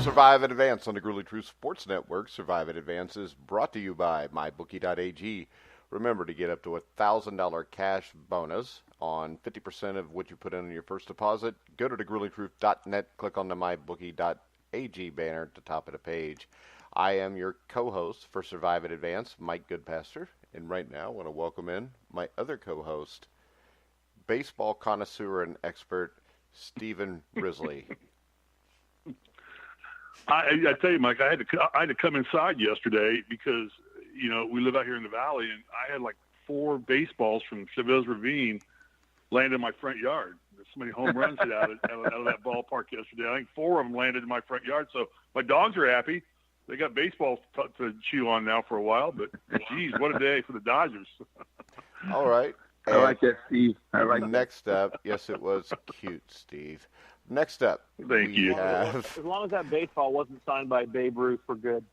Survive and Advance on the Gruely True Sports Network. Survive and Advance is brought to you by MyBookie.ag. Remember to get up to $1,000 cash bonus on 50% of what you put in your first deposit. Go to thegruelytruth.net, click on the MyBookie.ag banner at the top of the page. I am your co-host for Survive and Advance, Mike Goodpaster, and right now I want to welcome in my other co-host, baseball connoisseur and expert, Stephen Risley. I tell you, Mike, I had to come inside yesterday because, we live out here in the valley, and I had like 4 baseballs from Chavez Ravine land in my front yard. There's so many home runs hit out of that ballpark yesterday. I think 4 of them landed in my front yard. So my dogs are happy. They got baseballs to chew on now for a while, but geez, what a day for the Dodgers. All right. I like that, Steve. Next up, yes, it was cute, Steve. Next up, thank you. As long as that baseball wasn't signed by Babe Ruth, we're good.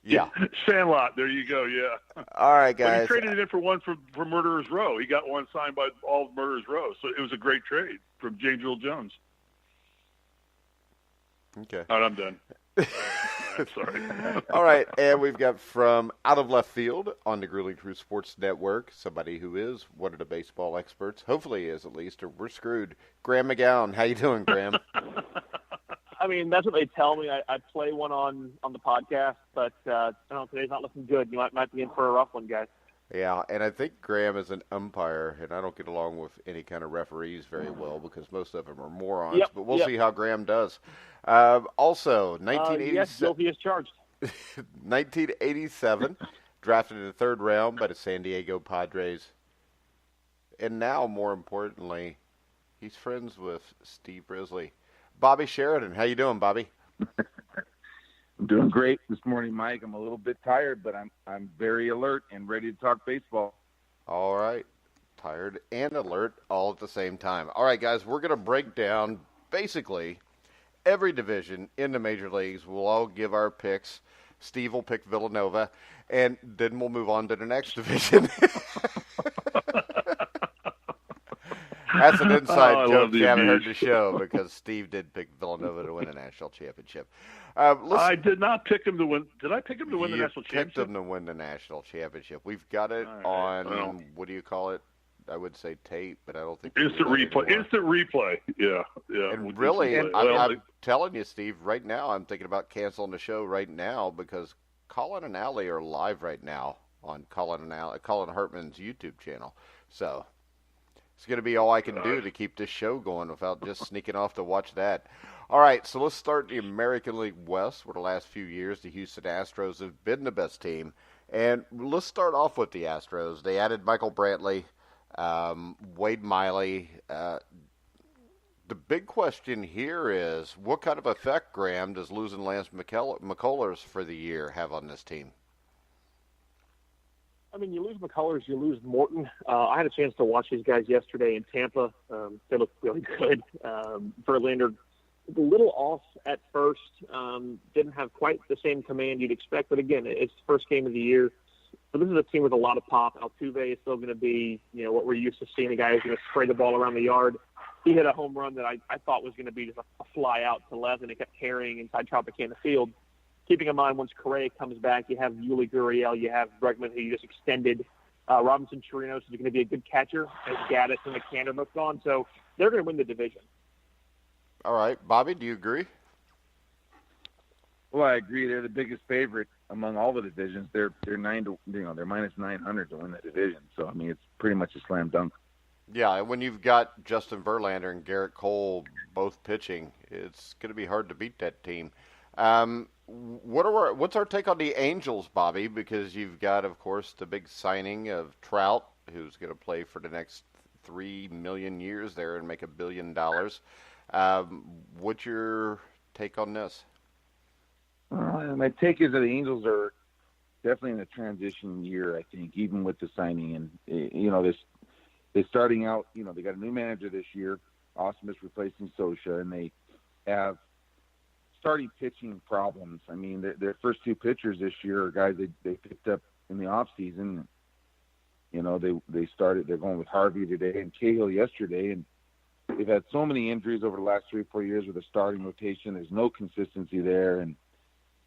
Yeah. Sandlot, there you go, yeah. All right, guys. But he traded it in for one for Murderer's Row. He got one signed by all of Murderer's Row, so it was a great trade from James Earl Jones. Okay. All right, I'm done. Sorry. All right, and we've got from out of left field on the Gruely True Sports Network, somebody who is one of the baseball experts, hopefully he is at least, or we're screwed. Graham McGowan, how you doing, Graham? I mean, that's what they tell me. I play one on the podcast, but today's not looking good. You might be in for a rough one, guys. Yeah, and I think Graham is an umpire, and I don't get along with any kind of referees very well because most of them are morons, but we'll see how Graham does. Also, 1987. Yes, guilty as charged. 1987, drafted in the 3rd round by the San Diego Padres. And now, more importantly, he's friends with Steve Risley. Bobby Sheridan, how you doing, Bobby? I'm doing great this morning, Mike. I'm a little bit tired, but I'm very alert and ready to talk baseball. All right. Tired and alert all at the same time. All right, guys, we're going to break down basically every division in the major leagues. We'll all give our picks. Steve will pick Villanova, and then we'll move on to the next division. That's an inside joke if you haven't heard the show, because Steve did pick Villanova to win the national championship. I did not pick him to win. Did I pick him to win the national championship? You picked him to win the national championship. We've got it on, what do you call it? I would say tape, but I don't think instant replay. Instant replay. Yeah. And really, I'm telling you, Steve, right now I'm thinking about canceling the show right now because Colin and Allie are live right now on Colin Hartman's YouTube channel. So it's going to be all I can do to keep this show going without just sneaking off to watch that. All right, so let's start the American League West, where the last few years the Houston Astros have been the best team. And let's start off with the Astros. They added Michael Brantley, Wade Miley. The big question here is, what kind of effect, Graham, does losing Lance McCullers for the year have on this team? I mean, you lose McCullers, you lose Morton. I had a chance to watch these guys yesterday in Tampa. They looked really good. Verlander, a little off at first. Didn't have quite the same command you'd expect. But, again, it's the first game of the year. So this is a team with a lot of pop. Altuve is still going to be, what we're used to seeing, a guy who's going to spray the ball around the yard. He hit a home run that I thought was going to be just a fly out to left, and it kept carrying inside Tropicana Field. Keeping in mind, once Correa comes back, you have Yuli Gurriel, you have Bregman, who you just extended. Robinson Chirinos is going to be a good catcher, as Gaddis and McCann are both gone. So they're going to win the division. All right. Bobby, do you agree? Well, I agree. They're the biggest favorite among all the divisions. They're they're minus 900 to win the division. So I mean, it's pretty much a slam dunk. Yeah, when you've got Justin Verlander and Garrett Cole both pitching, it's going to be hard to beat that team. What's our take on the Angels, Bobby? Because you've got, of course, the big signing of Trout, who's going to play for the next 3 million years there and make $1 billion. What's your take on this? My take is that the Angels are definitely in a transition year, I think, even with the signing. And, they're starting out, they got a new manager this year. Austin is replacing Sosha, and they have starting pitching problems. I mean, their first 2 pitchers this year are guys they picked up in the offseason. They're going with Harvey today and Cahill yesterday, and they've had so many injuries over the last 3 or 4 years with the starting rotation. There's no consistency there,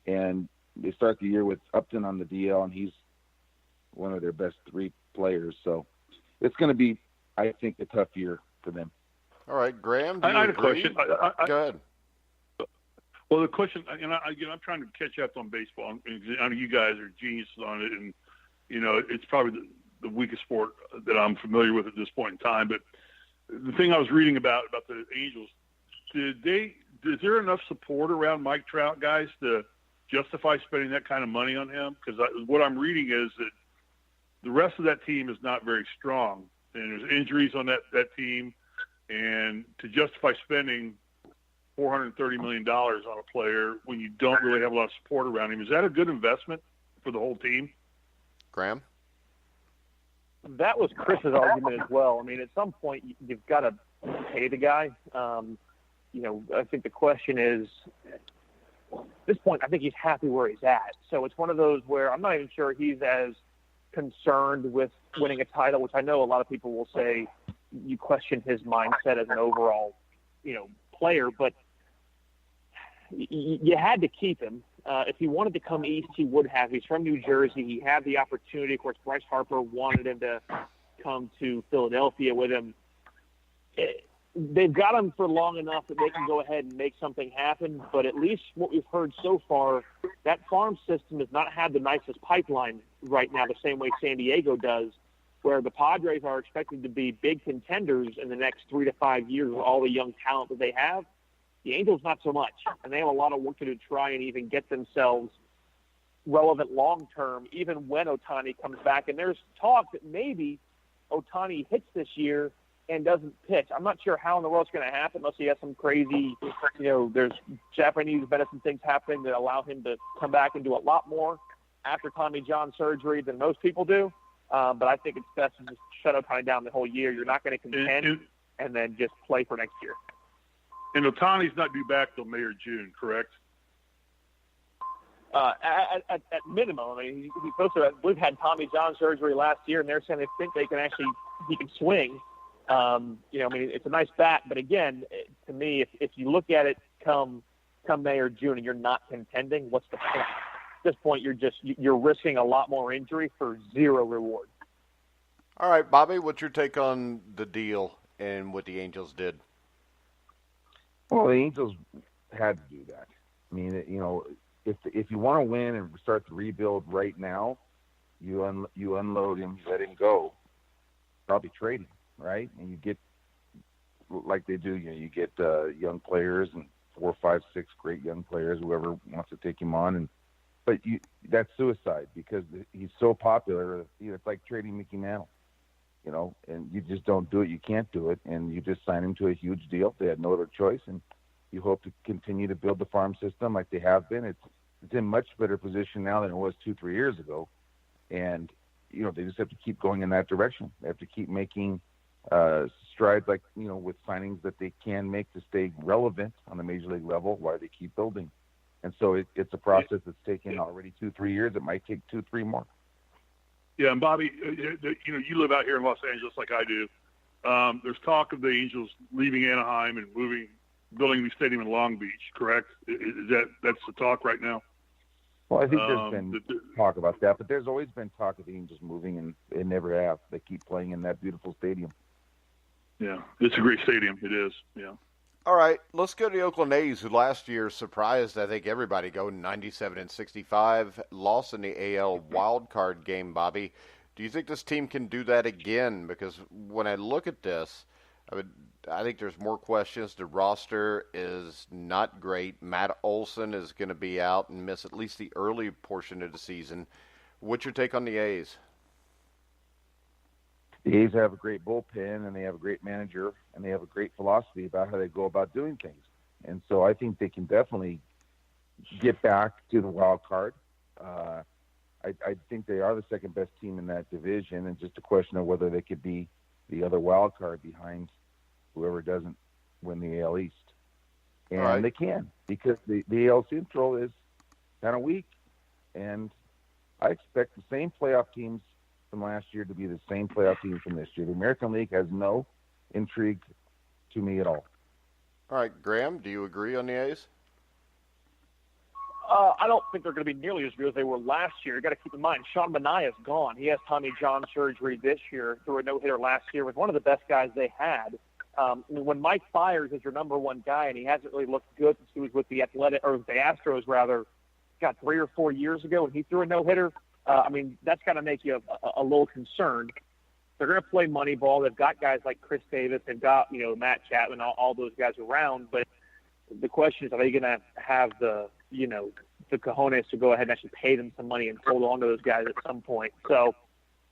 and they start the year with Upton on the DL, and he's one of their best 3 players. So it's going to be, I think, a tough year for them. All right, Graham, do you I had agree? a question. Go ahead. Well, the question, and I'm trying to catch up on baseball. I know you guys are geniuses on it, and it's probably the weakest sport that I'm familiar with at this point in time. But the thing I was reading about the Angels, is there enough support around Mike Trout, guys, to justify spending that kind of money on him? Because what I'm reading is that the rest of that team is not very strong, and there's injuries on that team, and to justify spending $430 million on a player when you don't really have a lot of support around him, is that a good investment for the whole team? Graham? That was Chris's argument as well. I mean, at some point, you've got to pay the guy. I think the question is, at this point, I think he's happy where he's at. So it's one of those where I'm not even sure he's as concerned with winning a title, which I know a lot of people will say you question his mindset as an overall, player, but you had to keep him. If he wanted to come east, he would have. He's from New Jersey. He had the opportunity. Of course, Bryce Harper wanted him to come to Philadelphia with him. They've got him for long enough that they can go ahead and make something happen, but at least what we've heard so far, that farm system has not had the nicest pipeline right now, the same way San Diego does, where the Padres are expected to be big contenders in the next 3 to 5 years with all the young talent that they have. The Angels, not so much. And they have a lot of work to do to try and even get themselves relevant long-term, even when Ohtani comes back. And there's talk that maybe Ohtani hits this year and doesn't pitch. I'm not sure how in the world it's going to happen unless he has some crazy, there's Japanese medicine things happening that allow him to come back and do a lot more after Tommy John surgery than most people do. But I think it's best to just shut Ohtani down the whole year. You're not going to contend and then just play for next year. And Ohtani's not due back till May or June, correct? At minimum. I mean, he's supposed to have had Tommy John surgery last year, and they're saying they think he can swing. It's a nice bat, but again, to me, if you look at it come May or June and you're not contending, what's the point? At this point, you're risking a lot more injury for zero reward. All right, Bobby, what's your take on the deal and what the Angels did? Well, the Angels had to do that. I mean, if you want to win and start the rebuild right now, you unload him, you let him go, probably trade him, right? And you get, like they do, you get young players and 4, 5, 6 great young players, whoever wants to take him on, but that's suicide because he's so popular. It's like trading Mickey Mantle, and you just don't do it. You can't do it, and you just sign him to a huge deal. They had no other choice, and you hope to continue to build the farm system like they have been. It's in much better position now than it was 2, 3 years ago, and they just have to keep going in that direction. They have to keep making strides, like with signings that they can make to stay relevant on the major league level while they keep building. And so it's a process that's taken already 2, 3 years. It might take 2, 3 more. Yeah, and Bobby, you live out here in Los Angeles like I do. There's talk of the Angels leaving Anaheim and building a new stadium in Long Beach, correct? That's the talk right now? Well, I think there's been talk about that, but there's always been talk of the Angels moving, and they never have. They keep playing in that beautiful stadium. Yeah, it's a great stadium. It is, yeah. All right, let's go to the Oakland A's, who last year surprised, I think, everybody, going 97-65, lost in the AL wild card game. Bobby, do you think this team can do that again? Because when I look at this, I think there's more questions. The roster is not great. Matt Olson is going to be out and miss at least the early portion of the season. What's your take on the A's? The A's have a great bullpen, and they have a great manager, and they have a great philosophy about how they go about doing things. And so I think they can definitely get back to the wild card. I think they are the second best team in that division, and just a question of whether they could be the other wild card behind whoever doesn't win the AL East. And they can, because the AL Central is kind of weak. And I expect the same playoff teams from last year to be the same playoff teams from this year. The American League has no intrigue to me at all. All right, Graham, do you agree on the A's? I don't think they're going to be nearly as good as they were last year. You got to keep in mind, Sean Manaea is gone. He has Tommy John surgery this year, threw a no-hitter last year with one of the best guys they had. When Mike Fiers is your number one guy, and he hasn't really looked good since he was with the Astros, got 3 or 4 years ago, and he threw a no-hitter. That's got to make you a little concerned. They're going to play money ball. They've got guys like Chris Davis. They've got, Matt Chapman, all those guys around. But the question is, are they going to have the cojones to go ahead and actually pay them some money and hold on to those guys at some point? So,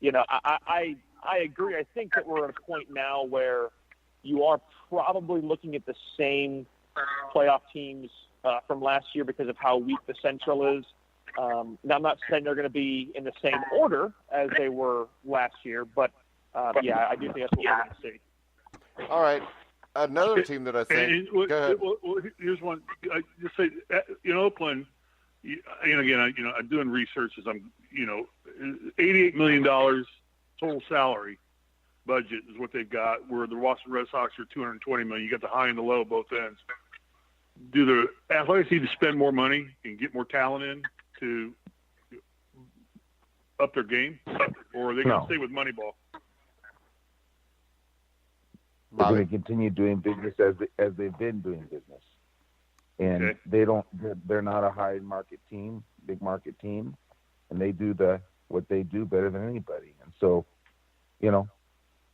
I agree. I think that we're at a point now where you are probably looking at the same playoff teams from last year because of how weak the Central is. Now, I'm not saying they're going to be in the same order as they were last year, but I do think that's what we're going to see. All right. Another team that I think. Go ahead. Well, here's one. I just say in Oakland, and again, I'm doing research as I'm, $88 million total salary budget is what they've got. Where the Boston Red Sox are $220 million. You got the high and the low both ends. Do the Athletics need to spend more money and get more talent in to up their game, or are they going to stay with Moneyball? They're going to continue doing business as they've been doing business, and they're not a high market team, big market team, and they do what they do better than anybody. And so,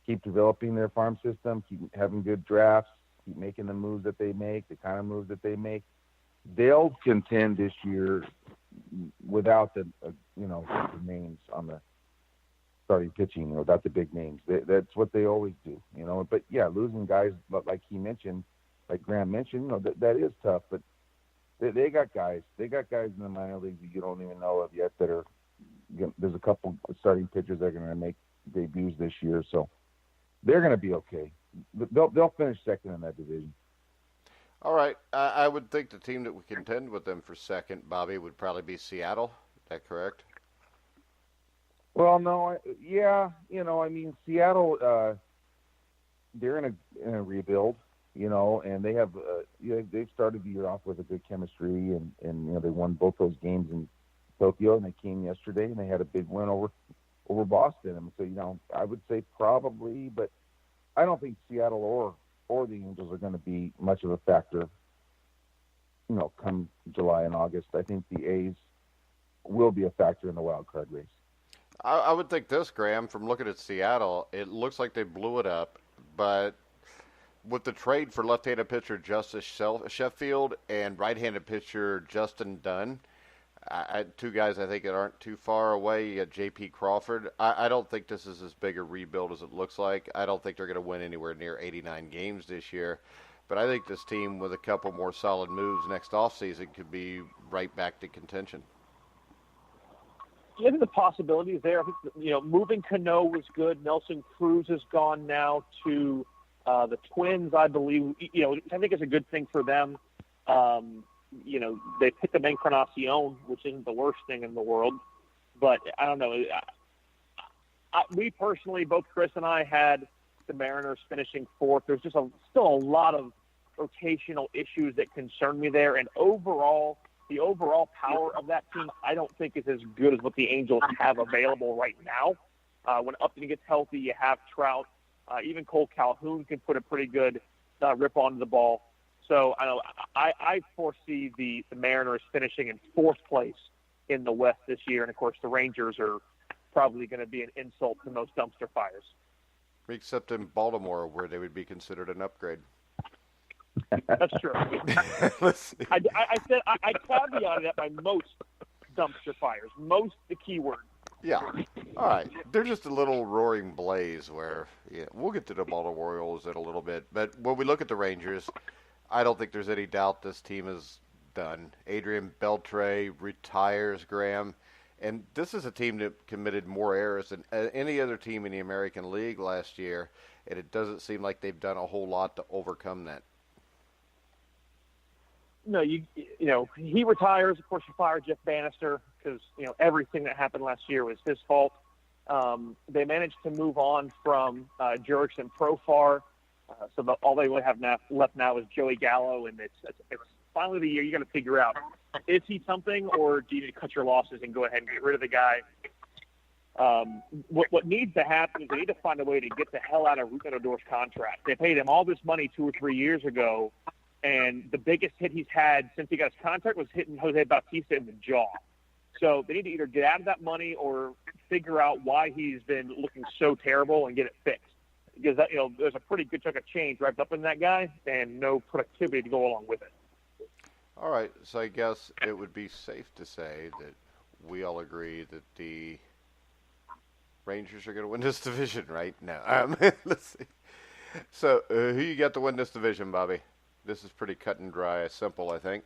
keep developing their farm system, keep having good drafts, keep making the moves that they make, the kind of moves that they make. They'll contend this year without the names on the starting pitching, without the big names. That's what they always do, But yeah, losing guys like he mentioned, like Graham mentioned, that is tough. But they got guys. They got guys in the minor leagues that you don't even know of yet that are. There's a couple starting pitchers that are going to make debuts this year, so they're going to be okay. They'll finish second in that division. All right. I would think the team that would contend with them for second, Bobby, would probably be Seattle. Is that correct? Well, no. Seattle, they're in a rebuild, and they have, they've started the year off with a good chemistry, and they won both those games in Tokyo, and they came yesterday, and they had a big win over Boston. And so, I would say probably, but I don't think Seattle or the Angels are going to be much of a factor, come July and August. I think the A's will be a factor in the wild card race. I would think this, Graham, from looking at Seattle, it looks like they blew it up, but with the trade for left-handed pitcher Justice Sheffield and right-handed pitcher Justin Dunn, two guys I think that aren't too far away. You got J.P. Crawford. I don't think this is as big a rebuild as it looks like. I don't think they're going to win anywhere near 89 games this year. But I think this team, with a couple more solid moves next offseason, could be right back to contention. I think the possibility is there. I think, moving Cano was good. Nelson Cruz is gone now to the Twins, I believe. I think it's a good thing for them. They picked up Encarnacion, which isn't the worst thing in the world. But I don't know. We personally, both Chris and I, had the Mariners finishing fourth. There's just still a lot of rotational issues that concern me there. And the overall power of that team, I don't think is as good as what the Angels have available right now. When Upton gets healthy, you have Trout. Even Cole Calhoun can put a pretty good rip onto the ball. So I foresee the Mariners finishing in fourth place in the West this year. And, of course, the Rangers are probably going to be an insult to most dumpster fires. Except in Baltimore, where they would be considered an upgrade. That's true. I said I caveated that by most dumpster fires. Most, the key word. Yeah. All right. They're just a little roaring blaze where we'll get to the Baltimore Orioles in a little bit. But when we look at the Rangers, I don't think there's any doubt this team is done. Adrian Beltre retires, Graham. And this is a team that committed more errors than any other team in the American League last year. And it doesn't seem like they've done a whole lot to overcome that. No, he retires. Of course, you fire Jeff Bannister because, everything that happened last year was his fault. They managed to move on from Jurickson Profar. All they really have left now is Joey Gallo, and it's finally the year you got to figure out, is he something, or do you need to cut your losses and go ahead and get rid of the guy? What needs to happen is they need to find a way to get the hell out of Ruben Odor's contract. They paid him all this money 2 or 3 years ago, and the biggest hit he's had since he got his contract was hitting Jose Bautista in the jaw. So they need to either get out of that money or figure out why he's been looking so terrible and get it fixed. Because there's a pretty good chunk of change wrapped up in that guy, and no productivity to go along with it. All right, so I guess it would be safe to say that we all agree that the Rangers are going to win this division, right? No. Let's see. So, who you got to win this division, Bobby? This is pretty cut and dry, simple, I think.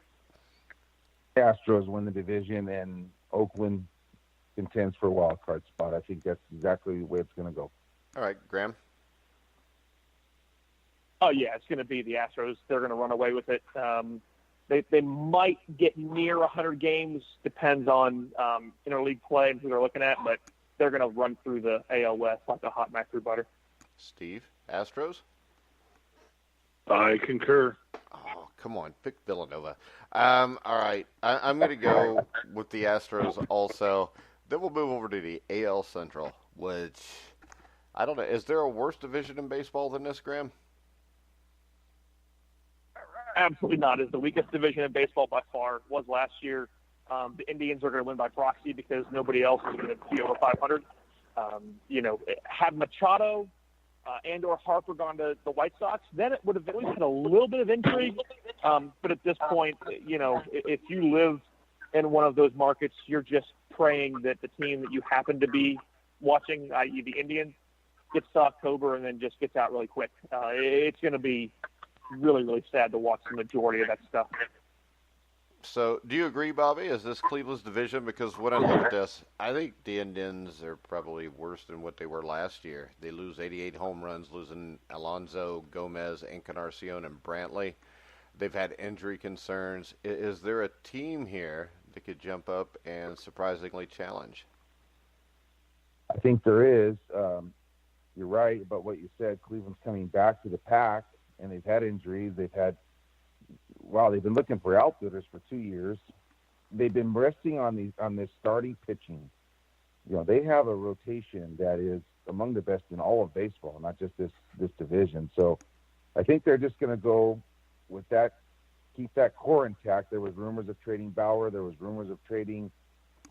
Astros win the division, and Oakland contends for a wild card spot. I think that's exactly the way it's going to go. All right, Graham? Oh, yeah, it's going to be the Astros. They're going to run away with it. They might get near 100 games, depends on interleague play and who they're looking at, but they're going to run through the AL West like a hot knife through butter. Steve, Astros? I concur. Oh, come on, pick Villanova. All right, I'm going to go with the Astros also. Then we'll move over to the AL Central, which, I don't know, is there a worse division in baseball than this, Graham? Absolutely not. It's the weakest division in baseball by far. Was last year. The Indians are going to win by proxy because nobody else is going to be over 500. Had Machado and/or Harper gone to the White Sox, then it would have at least had a little bit of intrigue. But at this point, if you live in one of those markets, you're just praying that the team that you happen to be watching, i.e. the Indians, gets to October and then just gets out really quick. It's going to be really, really sad to watch the majority of that stuff. So, do you agree, Bobby? Is this Cleveland's division? Because when I look at this, I think the Indians are probably worse than what they were last year. They lose 88 home runs, losing Alonso, Gomez, Encarnacion, and Brantley. They've had injury concerns. Is there a team here that could jump up and surprisingly challenge? I think there is. You're right about what you said. Cleveland's coming back to the pack, and they've had injuries. They've been looking for outfielders for 2 years. They've been resting on this starting pitching. They have a rotation that is among the best in all of baseball, not just this division. So I think they're just going to go with that, keep that core intact. There was rumors of trading Bauer. There was rumors of trading,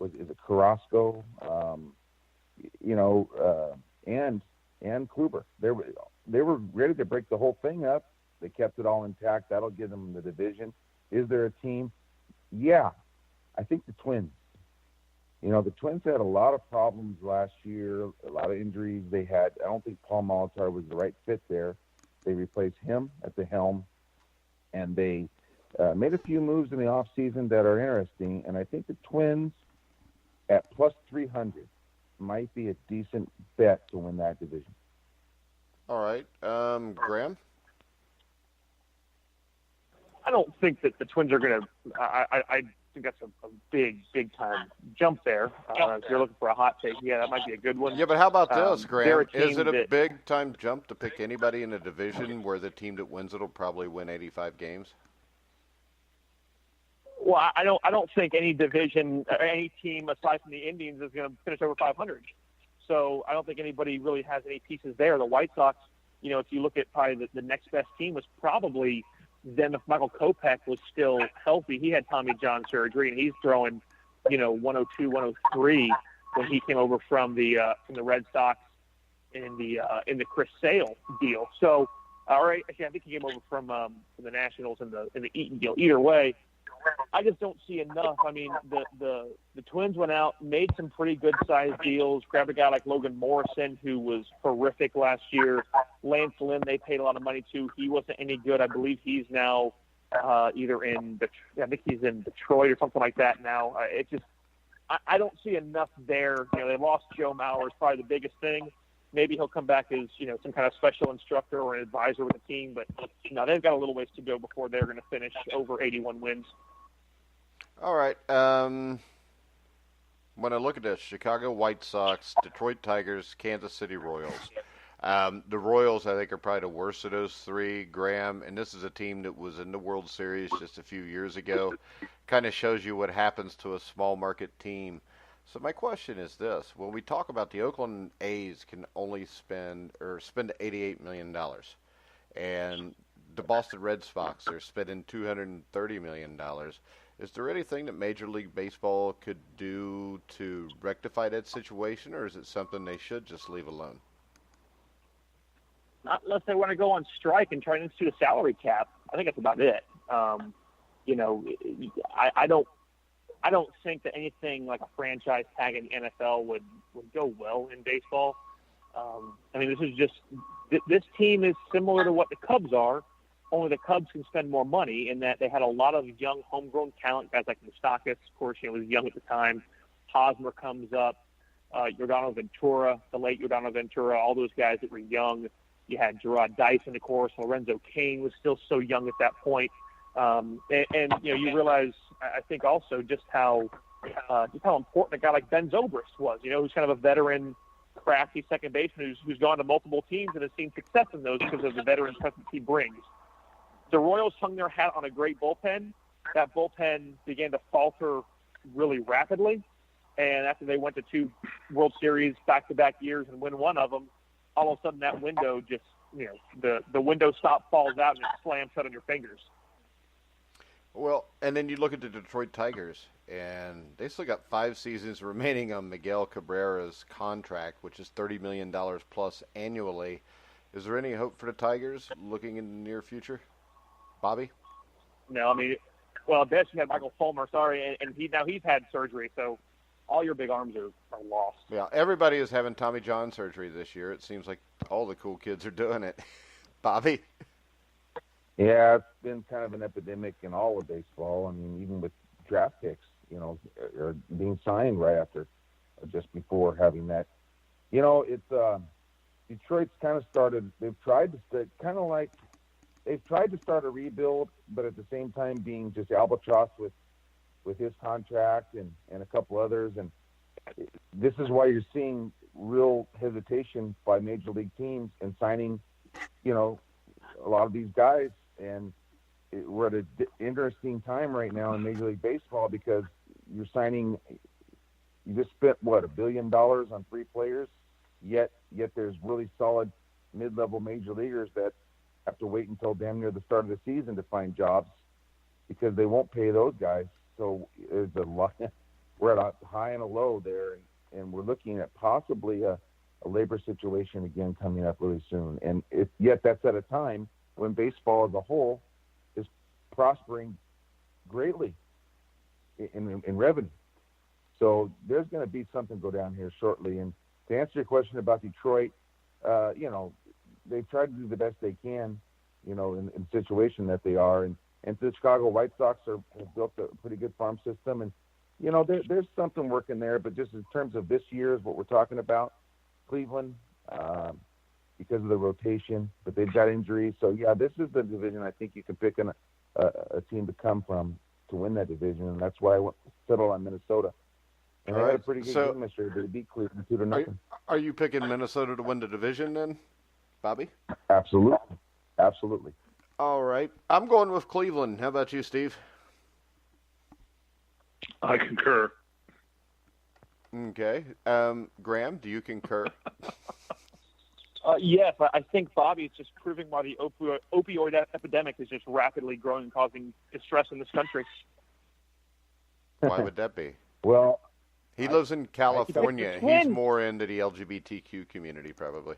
is it Carrasco? And Kluber. They were ready to break the whole thing up. They kept it all intact. That'll give them the division. Is there a team? Yeah. I think the Twins. The Twins had a lot of problems last year, a lot of injuries they had. I don't think Paul Molitor was the right fit there. They replaced him at the helm, and they made a few moves in the offseason that are interesting, and I think the Twins at plus 300 might be a decent bet to win that division. All right. Graham? I don't think that the Twins are going to I think that's a big time jump there. If you're looking for a hot take, yeah, that might be a good one. Yeah, but how about this, Graham? Is it a big-time jump to pick anybody in a division where the team that wins it will probably win 85 games? Well, I don't think any division, any team aside from the Indians is going to finish over 500. So I don't think anybody really has any pieces there. The White Sox, if you look at probably the next best team was probably then if Michael Kopech was still healthy. He had Tommy John surgery, and he's throwing, 102, 103 when he came over from the Red Sox in the Chris Sale deal. So, all right, actually, I think he came over from the Nationals in the Eaton deal. Either way, I just don't see enough. I mean, the Twins went out, made some pretty good-sized deals, grabbed a guy like Logan Morrison, who was horrific last year. Lance Lynn, they paid a lot of money to. He wasn't any good. I believe he's now either in I think he's in Detroit or something like that now. I don't see enough there. They lost Joe Mauer, probably the biggest thing. Maybe he'll come back as, some kind of special instructor or an advisor with the team. But, they've got a little ways to go before they're going to finish over 81 wins. All right. When I look at this, Chicago White Sox, Detroit Tigers, Kansas City Royals, The Royals, I think, are probably the worst of those three, Graham. And this is a team that was in the World Series just a few years ago. Kind of shows you what happens to a small market team. So my question is this: when we talk about the Oakland A's can only spend $88 million, and the Boston Red Sox are spending $230 million. Is there anything that Major League Baseball could do to rectify that situation, or is it something they should just leave alone? Not unless they want to go on strike and try to institute a salary cap. I think that's about it. I don't think that anything like a franchise tag in the NFL would go well in baseball. This team is similar to what the Cubs are, only the Cubs can spend more money in that they had a lot of young homegrown talent, guys like Moustakas, of course, was young at the time. Hosmer comes up, Yordano Ventura, the late Yordano Ventura, all those guys that were young. You had Gerard Dyson, of course. Lorenzo Cain was still so young at that point. You realize, I think also just how important a guy like Ben Zobrist was, who's kind of a veteran, crafty second baseman who's gone to multiple teams and has seen success in those because of the veteran presence he brings. The Royals hung their hat on a great bullpen. That bullpen began to falter really rapidly. And after they went to 2 World Series back-to-back years and win one of them, all of a sudden that window just, the window stop falls out and it slams shut on your fingers. Well, and then you look at the Detroit Tigers, and they still got 5 seasons remaining on Miguel Cabrera's contract, which is $30 million plus annually. Is there any hope for the Tigers looking in the near future? Bobby? No, best you had Michael Fulmer, sorry, and he's had surgery, so all your big arms are lost. Yeah, everybody is having Tommy John surgery this year. It seems like all the cool kids are doing it. Bobby? Yeah, it's been kind of an epidemic in all of baseball. Even with draft picks, are being signed right after, just before having that. It's Detroit's kind of started. They've tried to start a rebuild, but at the same time being just albatross with his contract and a couple others. And this is why you're seeing real hesitation by major league teams in signing, a lot of these guys. And we're at an interesting time right now in Major League Baseball because you just spent, $1 billion on 3 players, yet there's really solid mid-level major leaguers that have to wait until damn near the start of the season to find jobs because they won't pay those guys. So there's a lot. We're at a high and a low there, and we're looking at possibly a labor situation again coming up really soon. And yet that's at a time when baseball as a whole is prospering greatly in revenue. So there's going to be something go down here shortly. And to answer your question about Detroit, they've tried to do the best they can, in the situation that they are. And the Chicago White Sox have built a pretty good farm system. And, there's something working there. But just in terms of this year is what we're talking about, Cleveland, because of the rotation, but they've got injuries. So, yeah, this is the division I think you can pick a team to come from to win that division, and that's why I settled on Minnesota. And they had a pretty good game this year. They beat Cleveland 2-0. Are you picking Minnesota to win the division then, Bobby? Absolutely. All right. I'm going with Cleveland. How about you, Steve? I concur. Okay. Graham, do you concur? Yes, I think Bobby is just proving why the opioid epidemic is just rapidly growing and causing distress in this country. Why would that be? Well, he lives in California. He's more into the LGBTQ community, probably.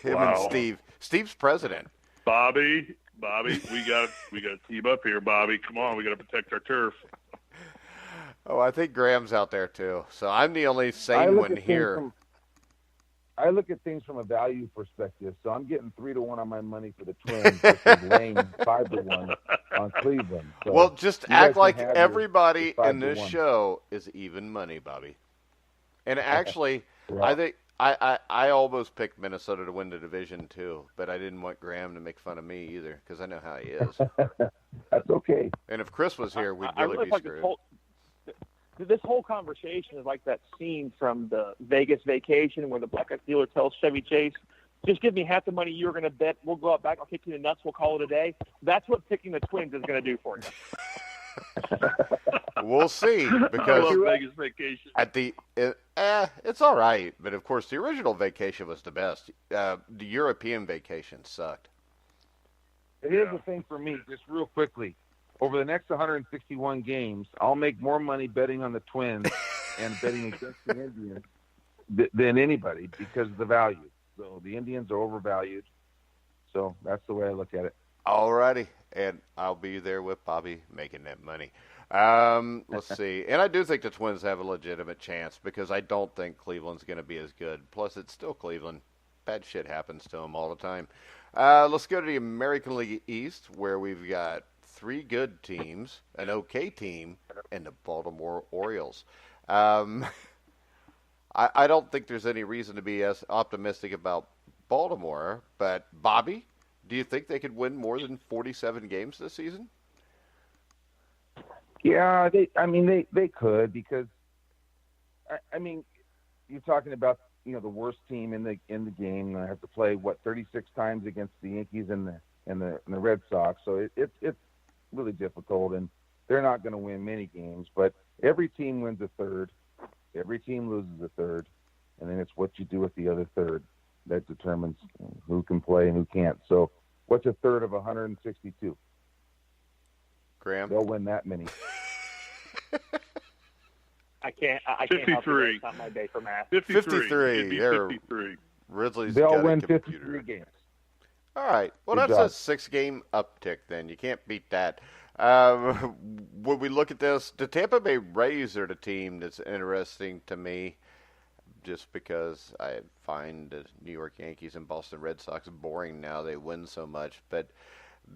Him and Steve. Steve's president. Bobby, we got to team up here, Bobby. Come on, we got to protect our turf. Oh, I think Graham's out there too. So I'm the only sane one here. I look at things from a value perspective. So I'm getting 3-1 on my money for the Twins, versus laying 5-1 on Cleveland. So well, just act like everybody in this show is even money, Bobby. And actually, right. I think I almost picked Minnesota to win the division too, but I didn't want Graham to make fun of me either because I know how he is. That's okay. And if Chris was here, we'd really be screwed. this whole conversation is like that scene from the Vegas Vacation where the black dealer tells Chevy Chase, just give me half the money you're going to bet. We'll go out back. I'll kick you in the nuts. We'll call it a day. That's what picking the Twins is going to do for you. We'll see, because I love Vegas Vacation. It's all right, but of course the original Vacation was the best. The European Vacation sucked. Here's the thing for me, just real quickly. Over the next 161 games, I'll make more money betting on the Twins and betting against the Indians than anybody because of the value. So the Indians are overvalued. So that's the way I look at it. All righty, and I'll be there with Bobby making that money. Let's see. And I do think the Twins have a legitimate chance because I don't think Cleveland's going to be as good. Plus, it's still Cleveland. Bad shit happens to them all the time. Let's go to the American League East, where we've got 3 good teams, an okay team, and the Baltimore Orioles. I don't think there's any reason to be as optimistic about Baltimore, but Bobby, do you think they could win more than 47 games this season? Yeah, they could because, you're talking about the worst team in the game. They have to play 36 times against the Yankees and the Red Sox, so it's really difficult, and they're not going to win many games. But every team wins a third. Every team loses a third, and then it's what you do with the other third that determines who can play and who can't. So what's a third of 162? Graham? They'll win that many. I can't 53. It's not my day for math. 53. 53. Ridley's They'll got win a computer. 53 games. All right. Well, Good that's job. a 6-game uptick then. You can't beat that. When we look at this, the Tampa Bay Rays are the team that's interesting to me just because I find the New York Yankees and Boston Red Sox boring now. They win so much. But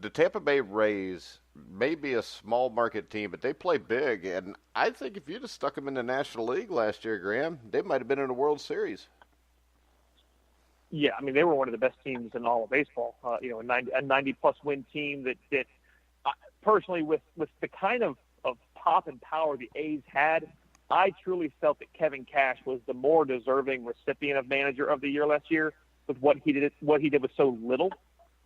the Tampa Bay Rays may be a small market team, but they play big. And I think if you'd have stuck them in the National League last year, Graham, they might have been in the World Series. Yeah, they were one of the best teams in all of baseball. A 90-plus win team that personally, with the kind of pop and power the A's had, I truly felt that Kevin Cash was the more deserving recipient of Manager of the Year last year with what he did with so little.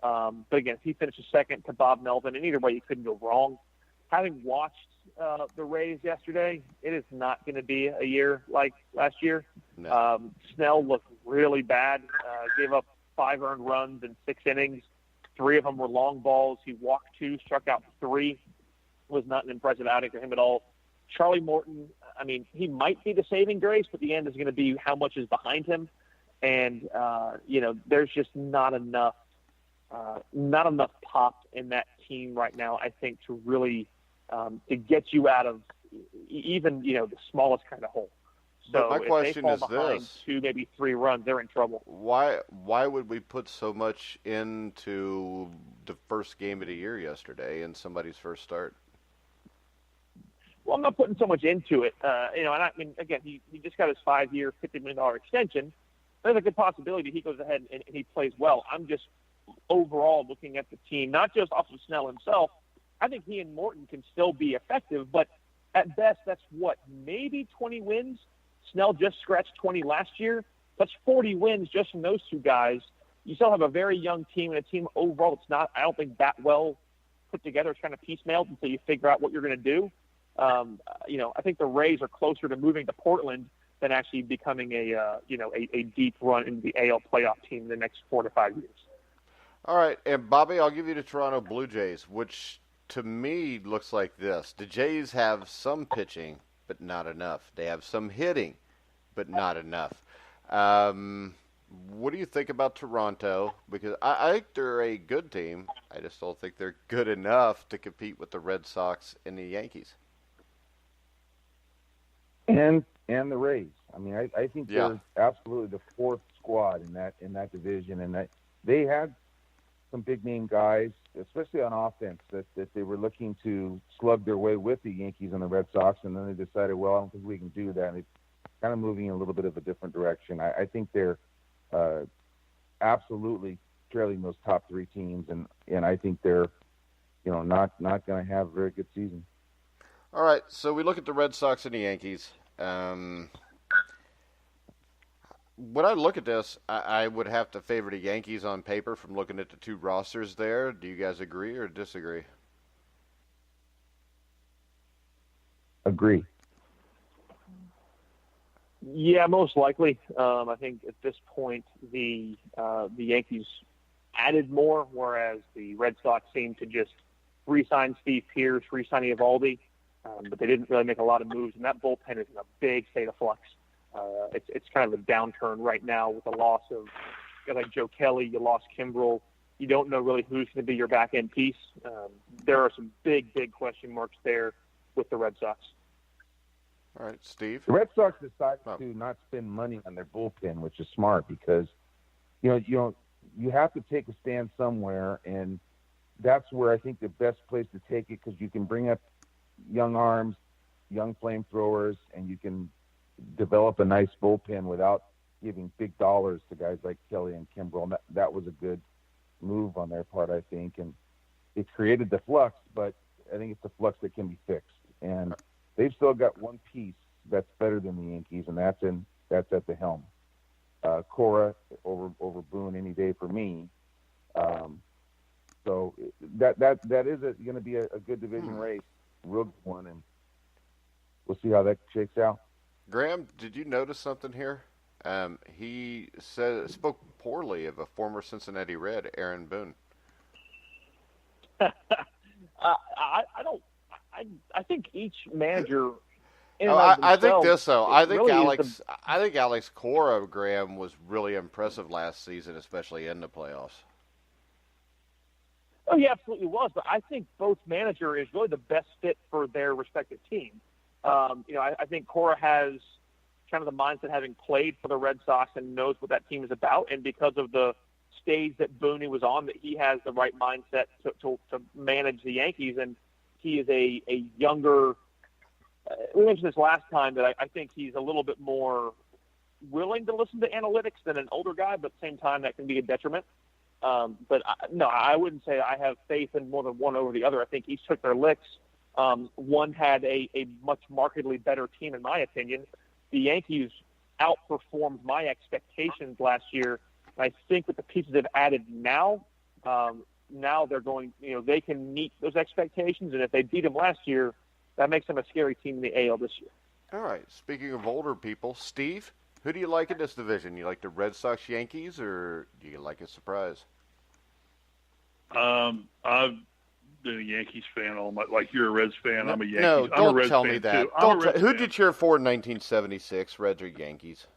But again, he finished second to Bob Melvin, and either way, you couldn't go wrong. Having watched the Rays yesterday, it is not going to be a year like last year. No. Snell looked really bad, gave up 5 earned runs in 6 innings. 3 of them were long balls. He walked 2, struck out 3. Was not an impressive outing for him at all. Charlie Morton, he might be the saving grace, but the end is going to be how much is behind him. And, there's just not enough pop in that team right now, I think, to really to get you out of even, the smallest kind of hole. So my question if they is fall behind this. 2, maybe 3 runs, they're in trouble. Why would we put so much into the first game of the year yesterday in somebody's first start? Well, I'm not putting so much into it. Again, he just got his 5-year, $50 million extension. There's a good possibility he goes ahead and he plays well. I'm just overall looking at the team, not just off of Snell himself. I think he and Morton can still be effective, but at best, that's maybe 20 wins. Snell just scratched 20 last year. That's 40 wins just from those 2 guys. You still have a very young team and a team overall that's not, I don't think, that well put together. It's kind of piecemealed until you figure out what you're going to do. I think the Rays are closer to moving to Portland than actually becoming a deep run into the AL playoff team in the next 4 to 5 years. All right, and Bobby, I'll give you the Toronto Blue Jays, which to me looks like this. The Jays have some pitching, but not enough. They have some hitting, but not enough. What do you think about Toronto? Because I think they're a good team. I just don't think they're good enough to compete with the Red Sox and the Yankees. And the Rays. I think they're absolutely the 4th squad in that division, and that they had some big name guys, especially on offense, that they were looking to slug their way with the Yankees and the Red Sox, and then they decided, well, I don't think we can do that. And they're kind of moving in a little bit of a different direction. I think they're absolutely trailing those top 3 teams, and I think they're not going to have a very good season. All right, so we look at the Red Sox and the Yankees. When I look at this, I would have to favor the Yankees on paper from looking at the two rosters there. Do you guys agree or disagree? Agree. Yeah, most likely. I think at this point the Yankees added more, whereas the Red Sox seemed to just re-sign Steve Pearce, re-sign Eovaldi, but they didn't really make a lot of moves, and that bullpen is in a big state of flux. It's kind of a downturn right now with the loss of guys like Joe Kelly. You lost Kimbrel. You don't know really who's going to be your back-end piece. There are some big question marks there with the Red Sox. All right, Steve. The Red Sox decided to not spend money on their bullpen, which is smart because you have to take a stand somewhere, and that's where I think the best place to take it, because you can bring up young arms, young flamethrowers, and you can develop a nice bullpen without giving big dollars to guys like Kelly and Kimbrel. And that was a good move on their part, I think, and it created the flux, but I think it's a flux that can be fixed. And they've still got one piece that's better than the Yankees, and that's at the helm. Cora over Boone any day for me. So that is going to be a good division race, real good one, and we'll see how that shakes out. Graham, did you notice something here? He spoke poorly of a former Cincinnati Red, Aaron Boone. I think each manager. I think this though. I think Alex Cora, Graham, was really impressive last season, especially in the playoffs. Oh, he absolutely was. But I think both manager is really the best fit for their respective team. I think Cora has kind of the mindset, having played for the Red Sox and knows what that team is about, and because of the stage that Boone was on, that he has the right mindset to manage the Yankees, and he is a younger. We mentioned this last time that I think he's a little bit more willing to listen to analytics than an older guy, but at the same time that can be a detriment. But I wouldn't say I have faith in more than one over the other. I think each took their licks. One had a much markedly better team, in my opinion. The Yankees outperformed my expectations last year. I think with the pieces they've added now they're going, they can meet those expectations. And if they beat them last year, that makes them a scary team in the AL this year. All right. Speaking of older people, Steve, who do you like in this division? You like the Red Sox, Yankees, or do you like a surprise? I've been a Yankees fan all my, like you're a Reds fan. I'm a Yankees. No, don't tell me that. Who did you cheer for in 1976, Reds or Yankees?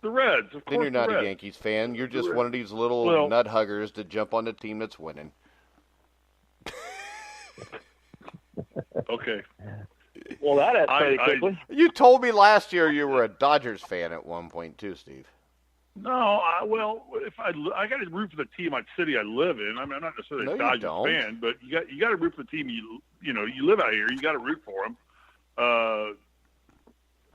The Reds, of course. Then you're not a Yankees fan. You're just one of these little nut huggers that jump on the team that's winning. Okay. Well, that escalated quickly. You told me last year you were a Dodgers fan at one point too, Steve. No, if I got to root for the team, city I live in. I mean, I'm not necessarily a Dodgers fan, but you got to root for the team you live out here. You got to root for them.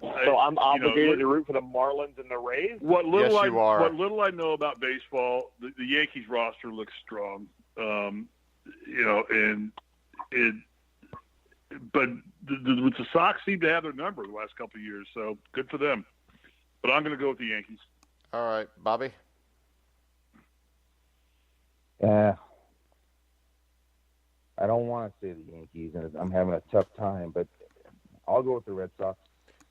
So I'm obligated to root for the Marlins and the Rays. What little yes, you are. What little I know about baseball, the Yankees roster looks strong. But the Sox seem to have their number the last couple of years, so good for them. But I'm going to go with the Yankees. All right, Bobby? I don't want to say the Yankees, and I'm having a tough time, but I'll go with the Red Sox.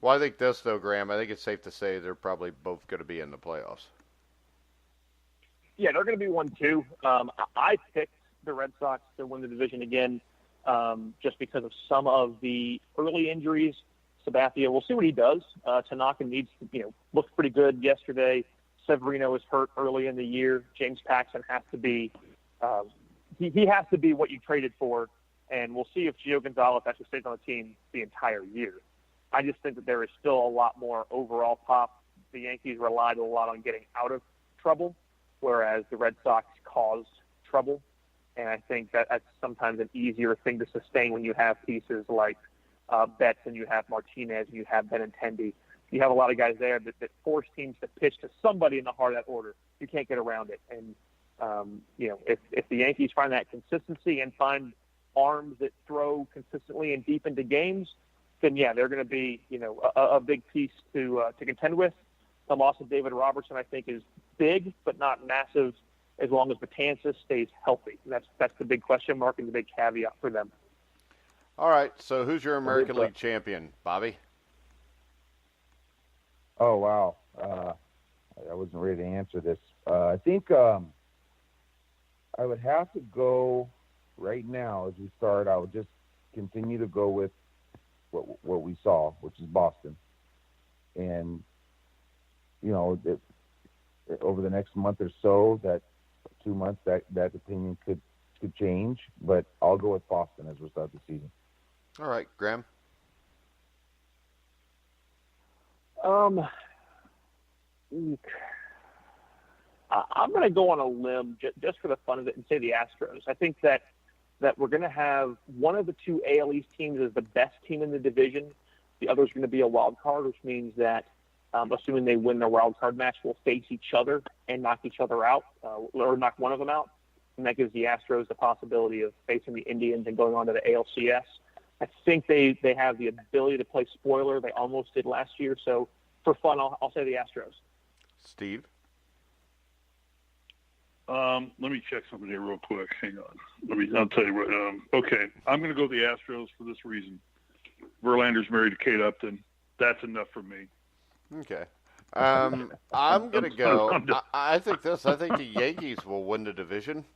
Well, I think this, though, Graham, I think it's safe to say they're probably both going to be in the playoffs. Yeah, they're going to be 1-2. I picked the Red Sox to win the division again just because of some of the early injuries. Sabathia, we'll see what he does. Tanaka needs to, looked pretty good yesterday. Severino was hurt early in the year. James Paxton has to be he has to be what you traded for, and we'll see if Gio Gonzalez actually stays on the team the entire year. I just think that there is still a lot more overall pop. The Yankees relied a lot on getting out of trouble, whereas the Red Sox caused trouble. And I think that's sometimes an easier thing to sustain when you have pieces like Betts and you have Martinez and you have Benintendi. You have a lot of guys there that force teams to pitch to somebody in the heart of that order. You can't get around it. And, if the Yankees find that consistency and find arms that throw consistently and deep into games, then yeah, they're going to be, a big piece to contend with. The loss of David Robertson, I think, is big, but not massive as long as Betances stays healthy. That's the big question mark and the big caveat for them. All right, so who's your American League champion, Bobby? Oh, wow. I wasn't ready to answer this. I think I would have to go right now as we start. I would just continue to go with what we saw, which is Boston. And, over the next month or so, that 2 months, that opinion could change. But I'll go with Boston as we start the season. All right, Graham. I'm going to go on a limb just for the fun of it and say the Astros. I think that we're going to have one of the two AL East teams as the best team in the division. The other is going to be a wild card, which means that assuming they win their wild card match, will face each other and knock each other out, or knock one of them out. And that gives the Astros the possibility of facing the Indians and going on to the ALCS. I think they have the ability to play spoiler. They almost did last year. So for fun, I'll say the Astros. Steve? Let me check something here real quick. Hang on. I'll tell you what. Okay, I'm going to go with the Astros for this reason. Verlander's married to Kate Upton. That's enough for me. Okay. I'm going to go. I think the Yankees will win the division,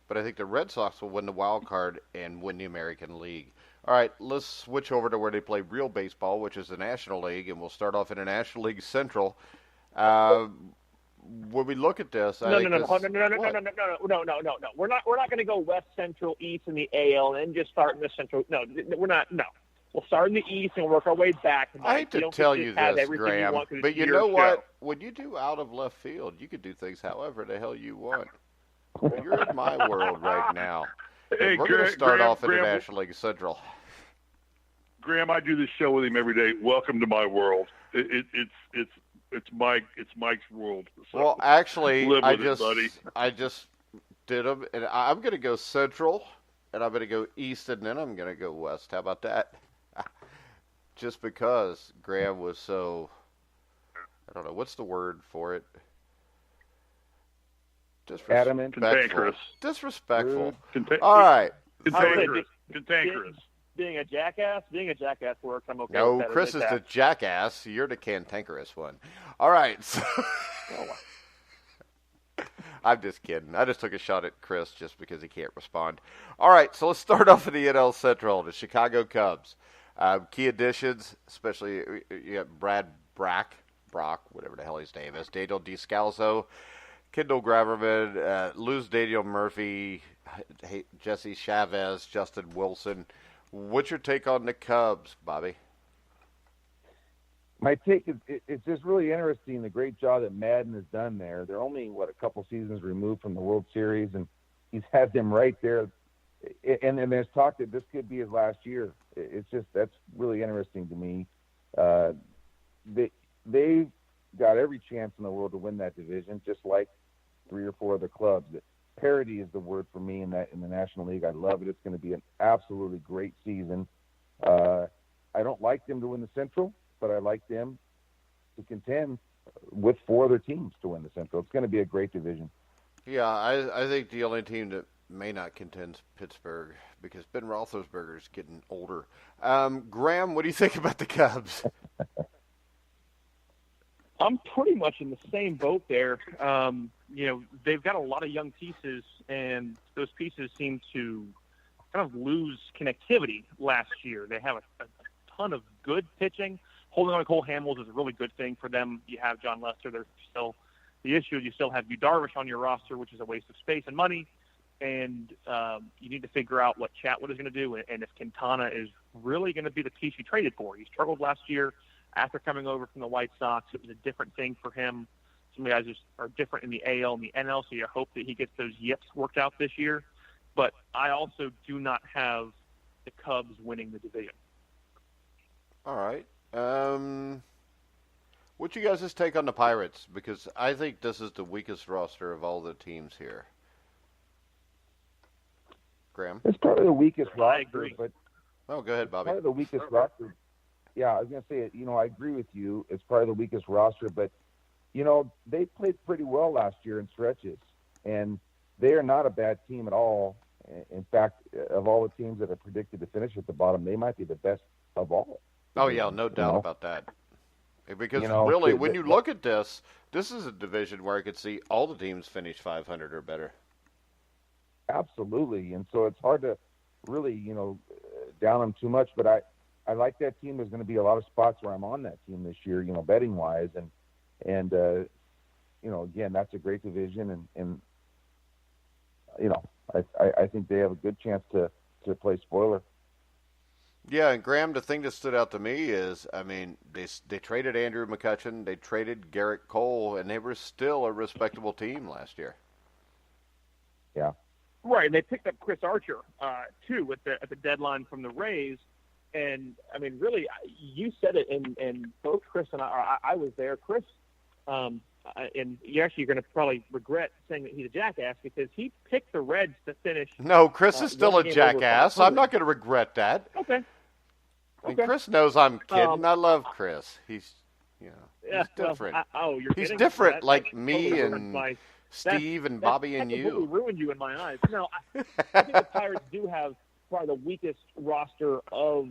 but I think the Red Sox will win the wild card and win the American League. All right, let's switch over to where they play real baseball, which is the National League, and we'll start off in the National League Central. When we look at this, no. We're not going to go West, Central, East in the AL and then just start in the Central. No, we're not. No, we'll start in the East and work our way back. I hate to tell you this, Graham, but you know what? When you do out of left field, you can do things however the hell you want. You're in my world right now. Hey, we're going to start off in the National League Central. Graham, I do this show with him every day. Welcome to my world. It's Mike's world. So well, actually, I just did them, and I'm going to go Central, and I'm going to go East, and then I'm going to go West. How about that? Just because Graham was so, I don't know, what's the word for it? Adamant. Cantankerous. Disrespectful. All right. Cantankerous. Being a jackass works. I'm okay no, with that. Chris is the jackass. You're the cantankerous one. All right. So I'm just kidding. I just took a shot at Chris just because he can't respond. All right. So let's start off in the NL Central, the Chicago Cubs. Key additions, especially you got Brad Brock, whatever the hell his name is, Daniel DeScalzo, Kendall Graverman, lose Daniel Murphy, Jesse Chavez, Justin Wilson. What's your take on the Cubs, Bobby? My take is it's just really interesting, the great job that Madden has done there. They're only, a couple seasons removed from the World Series, and he's had them right there. And there's talk that this could be his last year. That's really interesting to me. They got every chance in the world to win that division, just like 3 or 4 other clubs. Parity is the word for me in the National League. I love it. It's going to be an absolutely great season. I don't like them to win the Central, but I like them to contend with 4 other teams to win the Central. It's going to be a great division. Yeah, I think the only team that may not contend is Pittsburgh because Ben Roethlisberger is getting older. Graham, what do you think about the Cubs? I'm pretty much in the same boat there. They've got a lot of young pieces, and those pieces seem to kind of lose connectivity last year. They have a ton of good pitching. Holding on to Cole Hamels is a really good thing for them. You have John Lester. There's still the issue. You still have Yu Darvish on your roster, which is a waste of space and money. And you need to figure out what Chatwood is going to do, and if Quintana is really going to be the piece you traded for. He struggled last year. After coming over from the White Sox, it was a different thing for him. Some guys are different in the AL and the NL, so you hope that he gets those yips worked out this year. But I also do not have the Cubs winning the division. All right. What's you guys' take on the Pirates? Because I think this is the weakest roster of all the teams here. Graham? It's probably the weakest roster. I agree. But go ahead, Bobby. Probably the weakest roster. Yeah, I was going to say, I agree with you. It's probably the weakest roster, but, they played pretty well last year in stretches, and they are not a bad team at all. In fact, of all the teams that are predicted to finish at the bottom, they might be the best of all. Oh, yeah, no doubt about that. Because really, when you look at this is a division where I could see all the teams finish 500 or better. Absolutely, and so it's hard to really, down them too much. But I like that team. There's going to be a lot of spots where I'm on that team this year, betting wise, and again, that's a great division, and I think they have a good chance to play spoiler. Yeah, and Graham, the thing that stood out to me is, they traded Andrew McCutchen, they traded Garrett Cole, and they were still a respectable team last year. Yeah. Right, and they picked up Chris Archer, too, at the deadline from the Rays. And, really, you said it, and both Chris and I was there. Chris, and you're going to probably regret saying that he's a jackass because he picked the Reds to finish. No, Chris is still a jackass. I'm not going to regret that. Okay. And Chris knows I'm kidding. I love Chris. He's different. You're he's different, like me and Steve and Bobby and you. That ruined you in my eyes. No, I think the Pirates do have probably the weakest roster of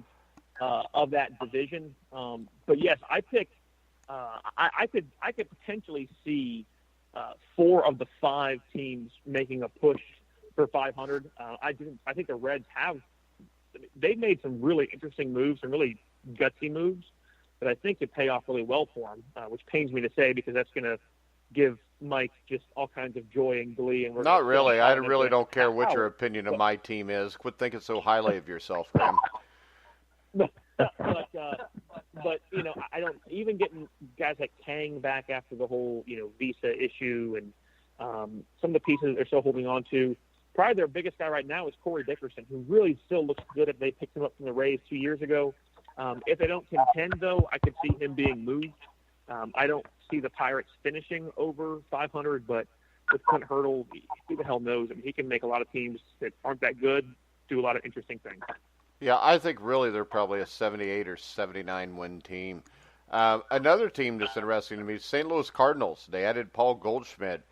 that division. But yes, I picked. I could potentially see 4 of the 5 teams making a push for 500. I think the Reds have. They've made some really interesting moves, some really gutsy moves that I think could pay off really well for them, which pains me to say because that's going to give Mike just all kinds of joy and glee. And not really. I really don't care what your opinion of my team is. Quit thinking so highly of yourself, Graham. But I don't even getting guys like Kang back after the whole visa issue and some of the pieces that they're still holding on to. Probably their biggest guy right now is Corey Dickerson, who really still looks good if they picked him up from the Rays 2 years ago. If they don't contend, though, I could see him being moved. I don't see the Pirates finishing over 500, but with Clint Hurdle, who the hell knows? He can make a lot of teams that aren't that good do a lot of interesting things. Yeah, I think really they're probably a 78 or 79 win team. Another team that's interesting to me is St. Louis Cardinals. They added Paul Goldschmidt,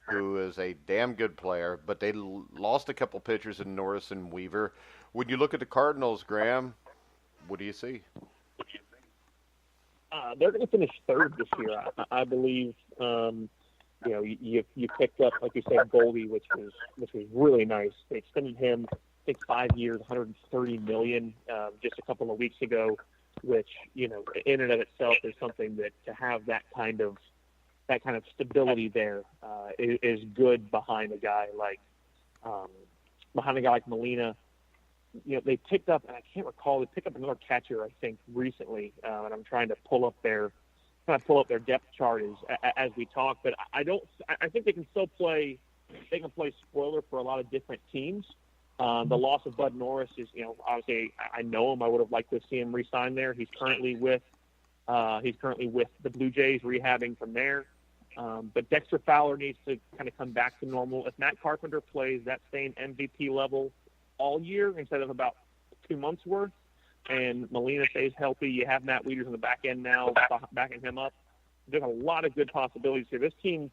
who is a damn good player, but they lost a couple pitchers in Norris and Weaver. When you look at the Cardinals, Graham, what do you see? They're going to finish 3rd this year, I believe. You picked up, like you said, Goldie, which was really nice. They extended him, I think, 5 years, $130 million, just a couple of weeks ago, which in and of itself is something that to have that kind of stability there is good behind a guy like Molina. They picked up, and I can't recall, they picked up another catcher, I think, recently, and I'm trying to pull up their depth chart as we talk. But I think they can still play. They can play spoiler for a lot of different teams. The loss of Bud Norris is, obviously I know him. I would have liked to see him re-sign there. He's currently with the Blue Jays, rehabbing from there. But Dexter Fowler needs to kind of come back to normal. If Matt Carpenter plays that same MVP level all year instead of about 2 months worth, and Molina stays healthy, you have Matt Wieters on the back end now, backing him up. There's a lot of good possibilities here. This team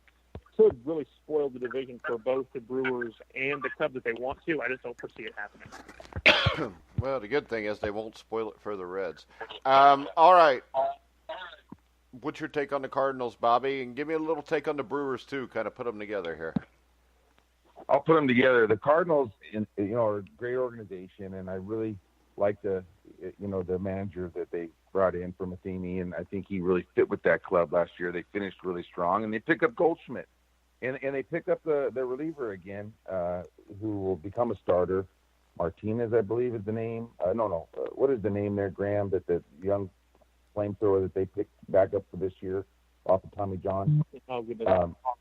could really spoil the division for both the Brewers and the Cubs if they want to. I just don't foresee it happening. Well, the good thing is they won't spoil it for the Reds. All right. What's your take on the Cardinals, Bobby? And give me a little take on the Brewers, too. Kind of put them together here. I'll put them together. The Cardinals, are a great organization, and I really like the manager that they brought in from Matheny, and I think he really fit with that club last year. They finished really strong, and they picked up Goldschmidt, and they picked up the reliever again, who will become a starter. Martinez, I believe, is the name. What is the name there, Graham? That the young flamethrower that they picked back up for this year off of Tommy John. Oh goodness!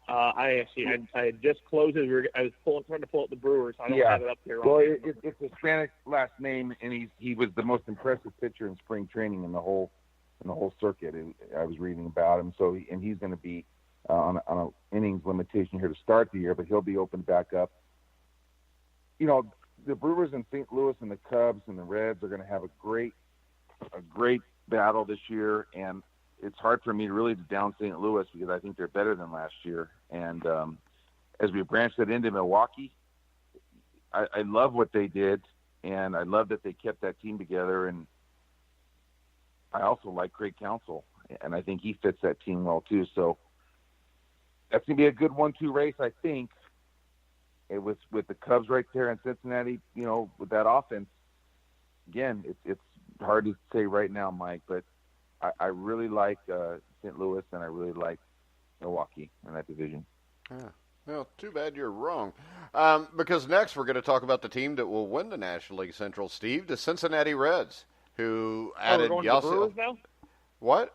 I had just closed it. I was trying to pull up the Brewers. I don't have it up here. Well, it's a Spanish last name, and he was the most impressive pitcher in spring training in the whole circuit. And I was reading about him. So he's going to be on an innings limitation here to start the year, but he'll be open back up. The Brewers in St. Louis and the Cubs and the Reds are going to have a great battle this year, and it's hard for me really to down St. Louis because I think they're better than last year. And as we branch that into Milwaukee, I love what they did, and I love that they kept that team together. And I also like Craig Counsell, and I think he fits that team well too. So that's going to be a good 1-2 race, I think. And with the Cubs right there in Cincinnati, with that offense, again, it's hard to say right now, Mike, but I really like St. Louis, and I really like Milwaukee in that division. Yeah. Well, too bad you're wrong. Because next we're going to talk about the team that will win the National League Central, Steve, the Cincinnati Reds, who added Yasiel. What?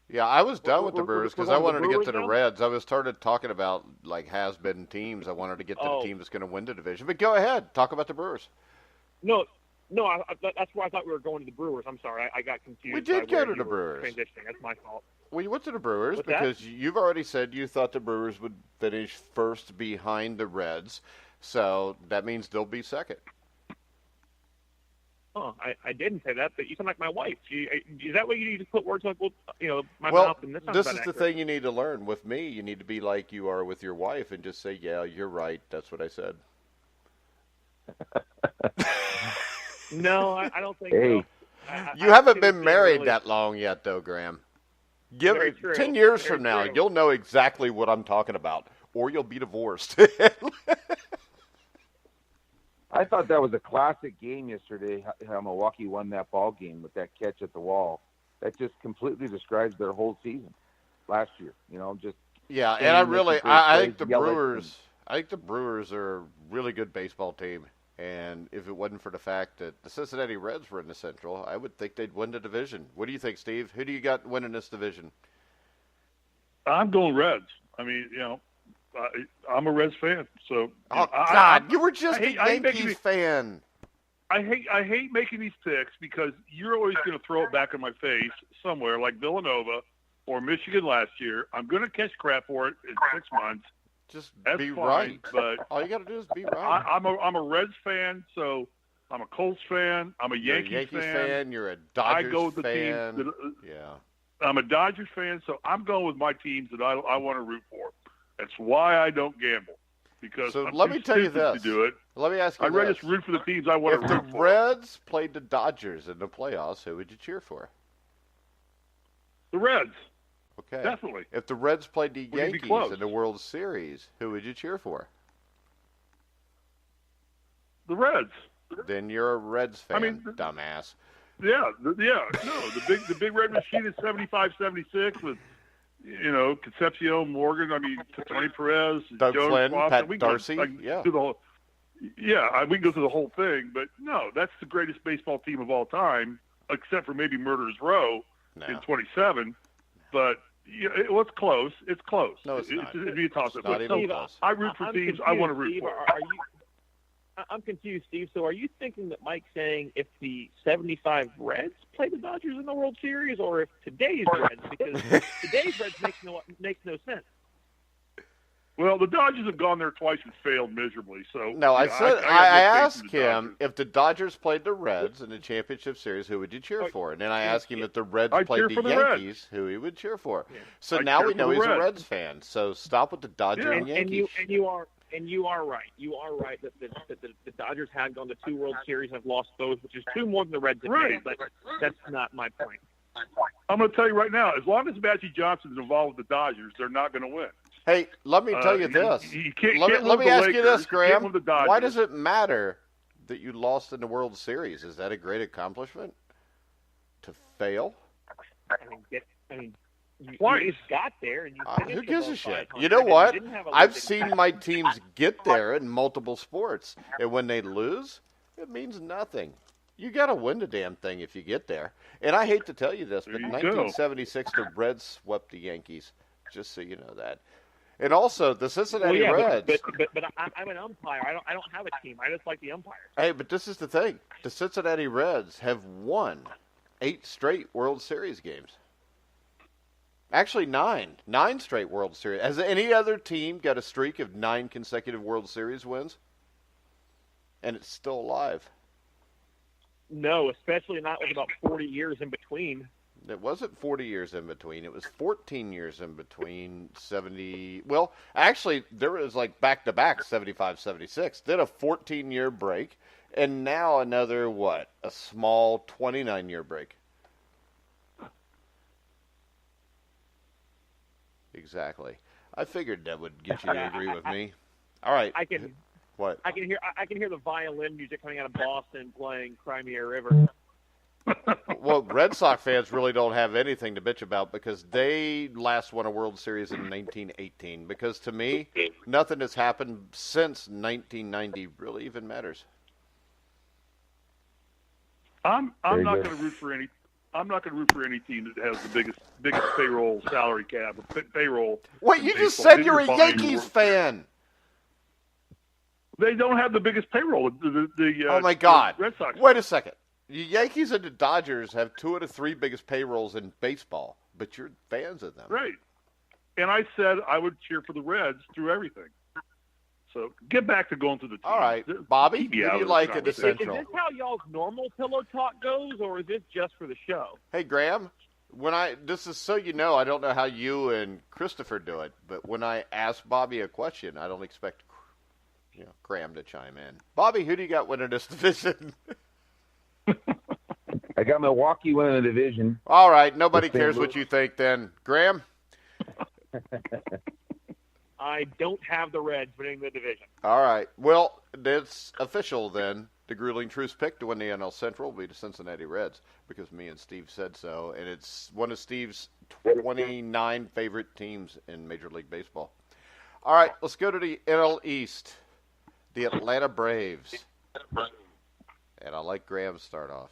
Yeah, I was done with the Brewers because I wanted to get to the Reds. I was started talking about like has-been teams. I wanted to get to the team that's going to win the division. But go ahead, talk about the Brewers. No, that's where I thought we were going to the Brewers. I'm sorry, I got confused. We did go to the Brewers. Transitioning, that's my fault. We went to the Brewers because you've already said you thought the Brewers would finish first behind the Reds, so that means they'll be second. Oh, I didn't say that, but you sound like my wife. Is that what you need to put words like, my mouth? And this is the thing you need to learn. With me, you need to be like you are with your wife and just say, yeah, you're right. That's what I said. No, I don't think so. You haven't been married that long yet, though, Graham. Give it 10 years from now, you'll know exactly what I'm talking about, or you'll be divorced. I thought that was a classic game yesterday, how Milwaukee won that ball game with that catch at the wall. That just completely describes their whole season last year. Yeah, and I think the Brewers. I think the Brewers are a really good baseball team, and if it wasn't for the fact that the Cincinnati Reds were in the Central, I would think they'd win the division. What do you think, Steve? Who do you got winning this division? I'm going Reds. I mean, I'm a Reds fan, so. God, you were just a Yankees fan. I hate making these picks because you're always going to throw it back in my face somewhere, like Villanova or Michigan last year. I'm going to catch crap for it in 6 months. Just That's be fine, right. But all you got to do is be right. I'm a Reds fan, so I'm a Colts fan. I'm a Yankees fan. You're a Dodgers I go with the fan. teams Yeah. I'm a Dodgers fan, so I'm going with my teams that I want to root for. That's why I don't gamble. Because let me tell you this. To do it. Let me ask you I'd rather just root for the teams I want to root for. If the Reds played the Dodgers in the playoffs, who would you cheer for? The Reds. Okay. Definitely. If the Reds played the Yankees in the World Series, who would you cheer for? The Reds. Then you're a Reds fan, dumbass. Yeah. No, the big red machine is 75-76 with, Concepcion, Morgan. I mean, Tony Perez, Doug Jones, Flynn, Boston. Pat Darcy. We can go through the whole thing, but no, that's the greatest baseball team of all time, except for maybe Murderers Row in 27. But it's close. It's close. No, it's not. It'd be a toss-up. Not even close. I root for teams I want to root for. I'm confused, Steve. So are you thinking that Mike's saying if the 75 Reds play the Dodgers in the World Series, or if today's Reds? Because today's Reds makes no sense. Well, the Dodgers have gone there twice and failed miserably. So no, I asked him if the Dodgers played the Reds in the championship series, who would you cheer for? And then I asked him if the Reds played the Yankees, who he would cheer for. Yeah. So now we know he's a Reds fan. So stop with the Dodger and Yankees. And you are right. You are right that the Dodgers had gone to 2 World Series and have lost both, which is 2 more than the Reds have made. But that's not my point. I'm going to tell you right now, as long as Magic Johnson's involved with the Dodgers, they're not going to win. Hey, let me tell you this. Let me ask you this, Graham. Why does it matter that you lost in the World Series? Is that a great accomplishment? To fail? You got there and you finished. Who gives a shit? You know what? I've seen my teams get there in multiple sports, and when they lose, it means nothing. You got to win the damn thing if you get there. And I hate to tell you this, but in 1976, the Reds swept the Yankees. Just so you know that. And also, the Cincinnati Reds. But I'm an umpire. I don't have a team. I just like the umpires. Hey, but this is the thing. The Cincinnati Reds have won 8 straight World Series games. Actually, 9. 9 straight World Series. Has any other team got a streak of 9 consecutive World Series wins? And it's still alive. No, especially not with about 40 years in between. It wasn't 40 years in between. It was 14 years in between 70. Well, actually, there was like back-to-back 75, 76. Then a 14-year break, and now another, what, a small 29-year break. Exactly. I figured that would get you to agree with me. All right. What? I can hear the violin music coming out of Boston playing Cry Me a River. Well, Red Sox fans really don't have anything to bitch about because they last won a World Series in 1918. Because to me, nothing has happened since 1990 really even matters. I'm not going to root for any. I'm not going to root for any team that has the biggest payroll, salary cap, or payroll. Wait, you just said you're a Yankees fan. They don't have the biggest payroll. Oh my God! Red Sox. Wait a second. The Yankees and the Dodgers have 2 of the 3 biggest payrolls in baseball, but you're fans of them. Right. And I said I would cheer for the Reds through everything. So get back to going through the team. All right, Bobby, who do you like in the Central? Is this how y'all's normal pillow talk goes, or is this just for the show? Hey, Graham, this is so you know, I don't know how you and Christopher do it, but when I ask Bobby a question, I don't expect Graham to chime in. Bobby, who do you got winning this division? I got Milwaukee winning the division. All right, nobody cares what you think then. Graham? I don't have the Reds winning the division. All right. Well, it's official then. The grueling truce pick to win the NL Central will be the Cincinnati Reds because me and Steve said so, and it's one of Steve's 29 favorite teams in Major League Baseball. All right, let's go to the NL East, the Atlanta Braves. And I like Graham's start off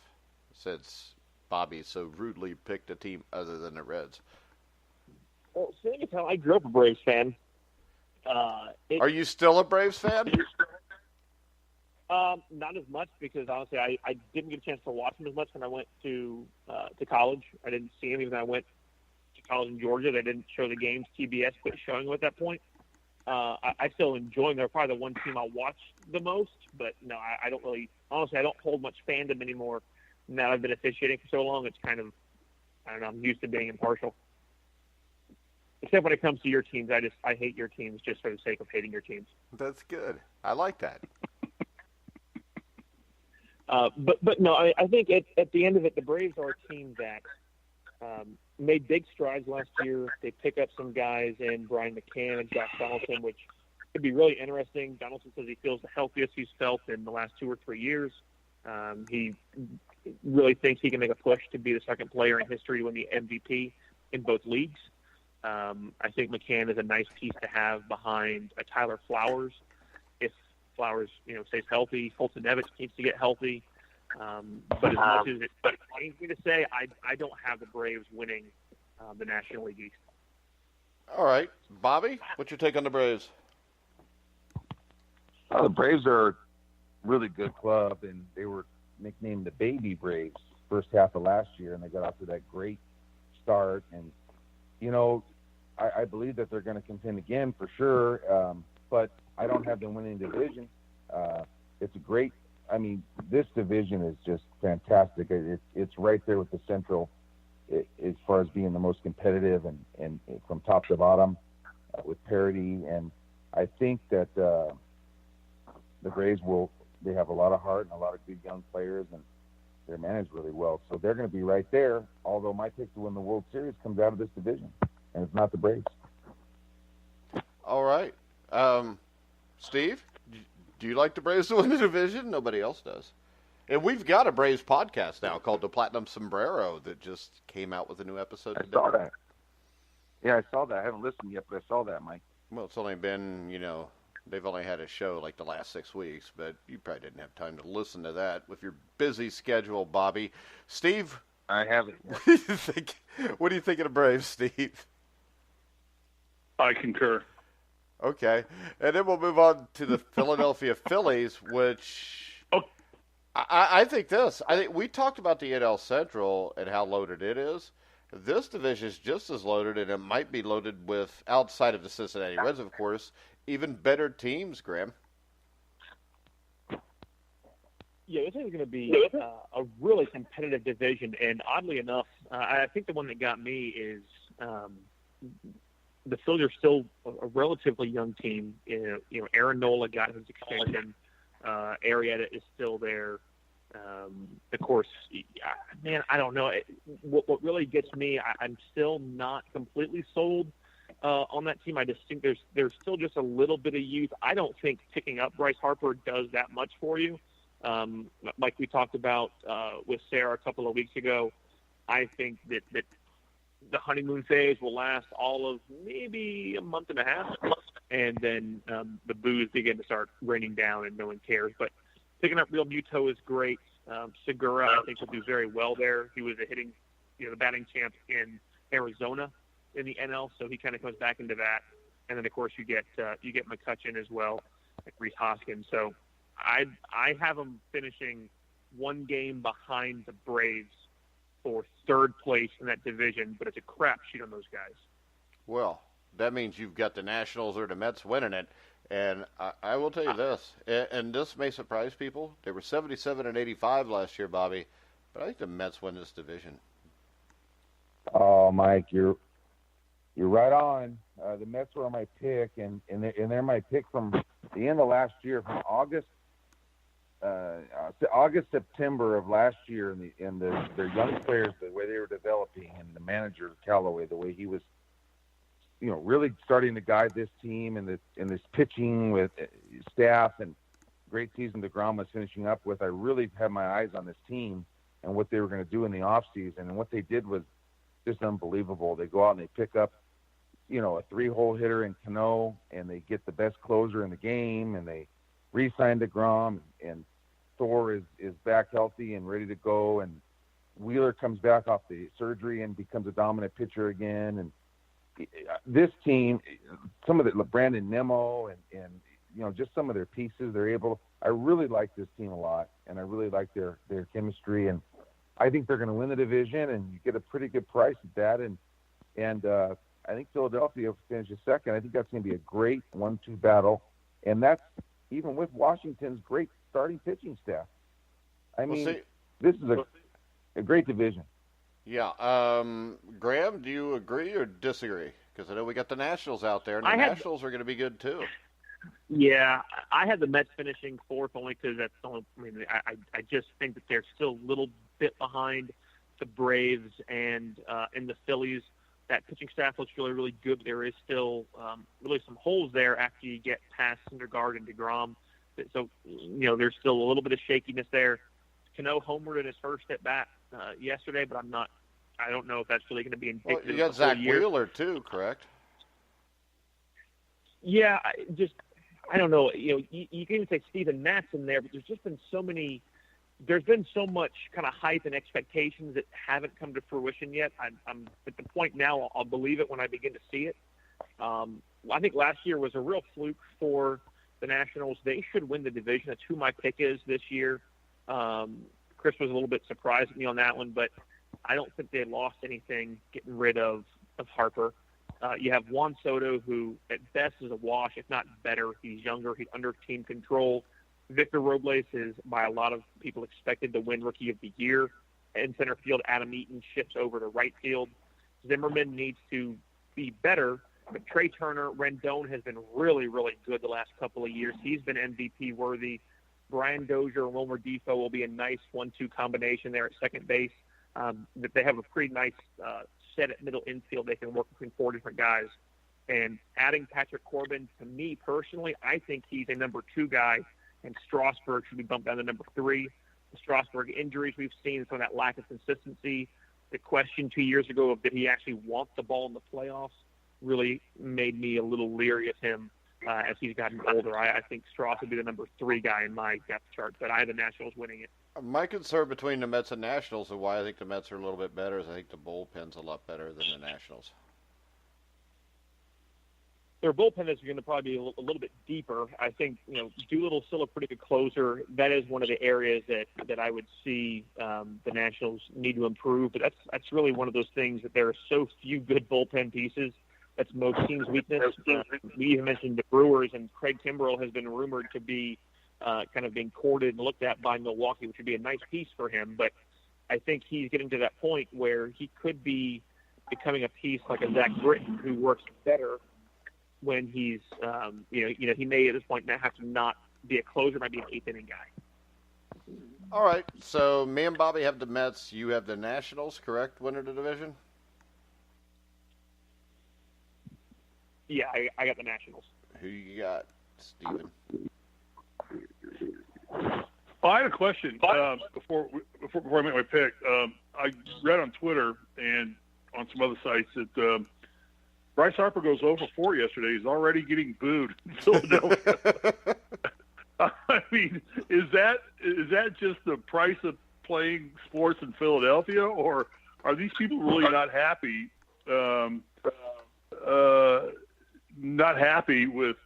since Bobby so rudely picked a team other than the Reds. Well, seeing as how I grew up a Braves fan. Are you still a Braves fan? Not as much because honestly, I didn't get a chance to watch them as much when I went to college. I didn't see them even though I went to college in Georgia. They didn't show the games. TBS quit showing them at that point. I still enjoy them. They're probably the one team I watch the most, but no, I don't really. Honestly, I don't hold much fandom anymore. Now I've been officiating for so long, it's kind of, I don't know, I'm used to being impartial. Except when it comes to your teams, I hate your teams just for the sake of hating your teams. That's good. I like that. But no, I think at the end of it, the Braves are a team that made big strides last year. They pick up some guys in Brian McCann and Josh Donaldson, which could be really interesting. Donaldson says he feels the healthiest he's felt in the last 2 or 3 years. He really thinks he can make a push to be the second player in history to win the MVP in both leagues. I think McCann is a nice piece to have behind a Tyler Flowers. If Flowers, stays healthy, Fulton Nevich needs to get healthy. But as much as it pains me to say, I don't have the Braves winning the National League East. All right. Bobby, what's your take on the Braves? The Braves are a really good club, and they were nicknamed the Baby Braves first half of last year, and they got off to that great start. And, I believe that they're going to contend again for sure, but I don't have them winning the division. It's a great – this division is just fantastic. It's right there with the Central as far as being the most competitive and from top to bottom with parity. And I think that the Braves they have a lot of heart and a lot of good young players, and they're managed really well. So they're going to be right there, although my pick to win the World Series comes out of this division, and it's not the Braves. All right. Steve, do you like the Braves to win the division? Nobody else does. And we've got a Braves podcast now called The Platinum Sombrero that just came out with a new episode today. I saw that. Yeah, I saw that. I haven't listened yet, but I saw that, Mike. Well, it's only been, they've only had a show like the last 6 weeks, but you probably didn't have time to listen to that with your busy schedule, Bobby. Steve? I haven't. What do you think of the Braves, Steve? I concur. Okay. And then we'll move on to the Philadelphia Phillies, which I think we talked about the NL Central and how loaded it is. This division is just as loaded, and it might be loaded with, outside of the Cincinnati Reds, of course, even better teams, Graham. Yeah, this is going to be a really competitive division, and oddly enough, I think the one that got me is the Phillies are still a relatively young team. You know, Aaron Nola got his extension. Arrieta is still there. Of course, man, I don't know. What really gets me, I'm still not completely sold on that team. I just think there's still just a little bit of youth. I don't think picking up Bryce Harper does that much for you. Like we talked about with Sarah a couple of weeks ago, I think that the honeymoon phase will last all of maybe a month and a half, and then the boos begin to start raining down and no one cares. But picking up Real Muto is great. Segura, I think, will do very well there. He was the batting champ in Arizona in the NL, so he kind of comes back into that. And then, of course, you get McCutchen as well, like Reese Hoskins. So I have them finishing one game behind the Braves for third place in that division, but it's a crapshoot on those guys. Well, that means you've got the Nationals or the Mets winning it. And I will tell you this, and this may surprise people. They were 77 and 85 last year, Bobby, but I think the Mets win this division. Oh, Mike, you're right on. The Mets were my pick, and they're my pick from the end of last year, from August, September of last year, and their young players, the way they were developing, and the manager Callaway, the way he was, really starting to guide this team and this pitching with staff, and great season DeGrom was finishing up with. I really had my eyes on this team and what they were going to do in the offseason, and what they did was just unbelievable. They go out and they pick up, a 3-hole hitter in Cano, and they get the best closer in the game, and they re-signed DeGrom, and Thor is back healthy and ready to go, and Wheeler comes back off the surgery and becomes a dominant pitcher again. And this team, some of the Brandon Nimmo and just some of their pieces, I really like this team a lot, and I really like their chemistry, and I think they're going to win the division, and you get a pretty good price at that. And I think Philadelphia finishes second. I think that's going to be a great 1-2 battle, and that's even with Washington's great starting pitching staff. I mean, this is a great division. Yeah. Graham, do you agree or disagree? Because I know we got the Nationals out there, and the Nationals are going to be good too. Yeah, I had the Mets finishing fourth only because I just think that they're still a little bit behind the Braves and the Phillies. That pitching staff looks really, really good. There is still really some holes there after you get past Syndergaard and DeGrom. So, there's still a little bit of shakiness there. Cano homered in his first at bat yesterday, but I don't know if that's really going to be indicative. Well, you got Zach Wheeler too, correct? Yeah, I don't know. You can even say Steven Matz in there, but there's just been there's been so much kind of hype and expectations that haven't come to fruition yet. I'm at the point now I'll believe it when I begin to see it. I think last year was a real fluke for the Nationals. They should win the division. That's who my pick is this year. Chris was a little bit surprised at me on that one, but I don't think they lost anything getting rid of Harper. You have Juan Soto, who at best is a wash, if not better. He's younger. He's under team control. Victor Robles is, by a lot of people, expected to win Rookie of the Year. In center field, Adam Eaton shifts over to right field. Zimmerman needs to be better, but Trey Turner, Rendon has been really, really good the last couple of years. He's been MVP worthy. Brian Dozier and Wilmer Defoe will be a nice 1-2 combination there at second base. They have a pretty nice set at middle infield. They can work between 4 different guys. And adding Patrick Corbin, to me personally, I think he's a number 2 guy, and Strasburg should be bumped down to number 3. The Strasburg injuries we've seen, some of that lack of consistency. The question 2 years ago of did he actually want the ball in the playoffs really made me a little leery of him as he's gotten older. I think Strauss would be the number 3 guy in my depth chart, but I have the Nationals winning it. My concern between the Mets and Nationals, and why I think the Mets are a little bit better, is I think the bullpen's a lot better than the Nationals. Their bullpen is going to probably be a little bit deeper. I think, Doolittle's still a pretty good closer. That is one of the areas that I would see the Nationals need to improve. But that's really one of those things that there are so few good bullpen pieces. That's most teams' weakness. We even mentioned the Brewers, and Craig Kimbrell has been rumored to be kind of being courted and looked at by Milwaukee, which would be a nice piece for him. But I think he's getting to that point where he could be becoming a piece like a Zach Britton, who works better when he's, he may at this point now have to not be a closer, might be an eighth inning guy. All right, so me and Bobby have the Mets. You have the Nationals, correct? Winner of the division. Yeah, I got the Nationals. Who you got, Steven? Well, I had a question before I make my pick. I read on Twitter and on some other sites that Bryce Harper goes 0 for 4 yesterday. He's already getting booed in Philadelphia. I mean, is that just the price of playing sports in Philadelphia, or are these people really not happy? Not happy with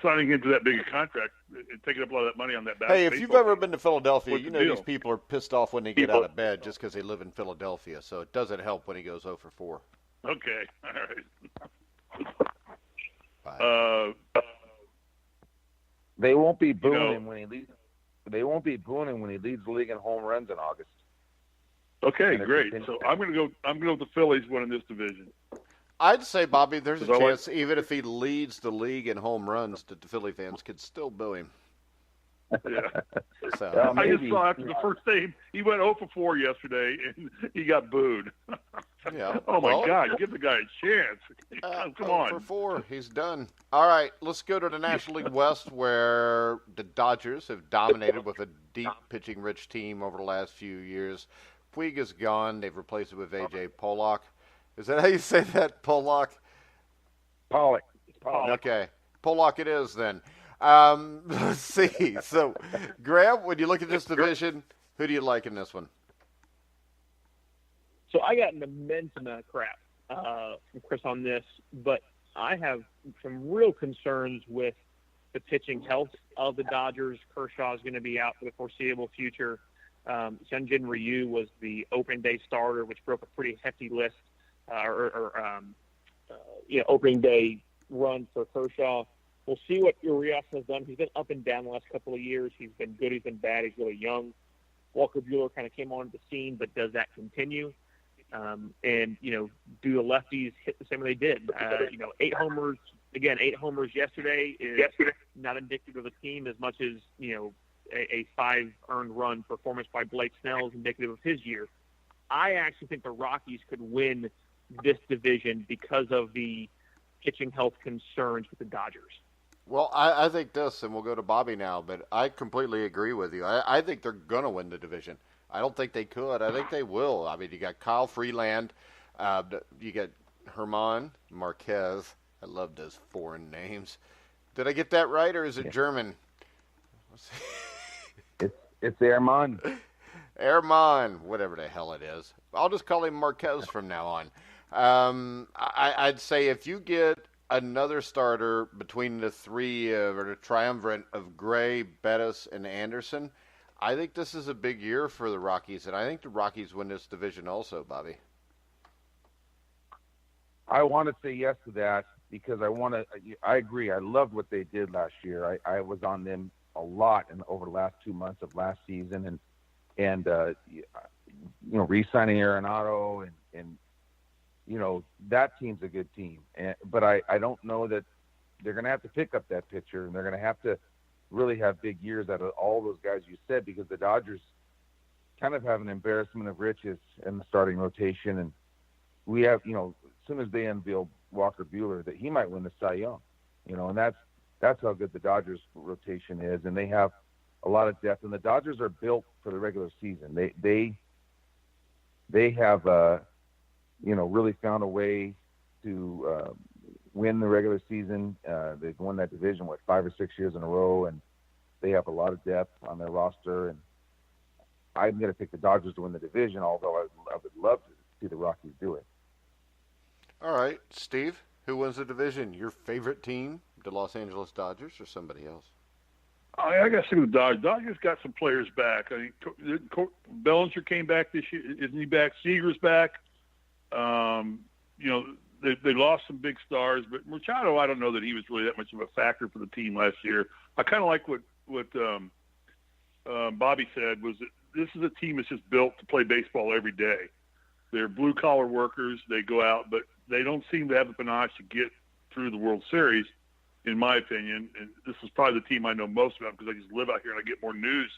signing into that big a contract and taking up a lot of that money on that. Hey, if you've ever been to Philadelphia, What's you the know deal? these people are pissed off when they get out of bed just because they live in Philadelphia. So it doesn't help when he goes 0 for 4. Okay, all Bye. right. They won't be booing him when he leads. They won't be booing him when he leads the league in home runs in August. Okay, great. So I'm going to go with the Phillies winning this division. I'd say, Bobby, there's a Is that chance, even if he leads the league in home runs, that the Philly fans could still boo him. Yeah. So, Well, I just maybe. saw after the first game, he went 0 for 4 yesterday, and he got booed. yeah. Oh, my Well, God. Give the guy a chance. Come 0 on. for 4. He's done. All right, let's go to the National League West, where the Dodgers have dominated with a deep pitching-rich team over the last few years. Puig is gone. They've replaced it with A.J. Pollock. Is that how you say that, Pollock? Pollock. Okay. Pollock it is then. Let's see. So, Graham, when you look at this division, who do you like in this one? So I got an immense amount of crap from Chris on this, but I have some real concerns with the pitching health of the Dodgers. Kershaw is going to be out for the foreseeable future. Hyunjin Ryu was the opening day starter, which broke a pretty hefty list, opening day run for Kershaw. We'll see what Urias has done. He's been up and down the last couple of years. He's been good. He's been bad. He's really young. Walker Buehler kind of came onto the scene, but does that continue? And do the lefties hit the same way they did? 8 homers. Again, 8 homers yesterday is not indicative of the team as much as, a 5 earned run performance by Blake Snell is indicative of his year. I actually think the Rockies could win this division because of the pitching health concerns with the Dodgers. Well, I think this, and we'll go to Bobby now, but I completely agree with you. I think they're going to win the division. I don't think they could. I think they will. I mean, you got Kyle Freeland. You got Herman Marquez. I love those foreign names. Did I get that right, or is it German? It's Herman. Herman, whatever the hell it is. I'll just call him Marquez from now on. I'd say if you get another starter between the three or the triumvirate of Gray, Bettis, and Anderson, I think this is a big year for the Rockies, and I think the Rockies win this division also, Bobby. I want to say yes to that because I agree. I loved what they did last year. I was on them a lot over the last 2 months of last season, and re-signing Arenado and that team's a good team. But I don't know that they're going to have to pick up that pitcher, and they're going to have to really have big years out of all those guys you said, because the Dodgers kind of have an embarrassment of riches in the starting rotation. And we have, as soon as they unveil Walker Buehler, that he might win the Cy Young, and that's how good the Dodgers rotation is. And they have a lot of depth, and the Dodgers are built for the regular season. They have, really found a way to win the regular season. They've won that division, 5 or 6 years in a row, and they have a lot of depth on their roster. And I'm going to pick the Dodgers to win the division, although I would love to see the Rockies do it. All right, Steve, who wins the division? Your favorite team, the Los Angeles Dodgers, or somebody else? I got to see with the Dodgers. Dodgers got some players back. I mean, Bellinger came back this year. Isn't he back? Seager's back. they lost some big stars, but Machado, I don't know that he was really that much of a factor for the team last year. I kind of like what Bobby said, was that this is a team that's just built to play baseball every day. They're blue-collar workers. They go out, but they don't seem to have the panache to get through the World Series, in my opinion. And this is probably the team I know most about because I just live out here and I get more news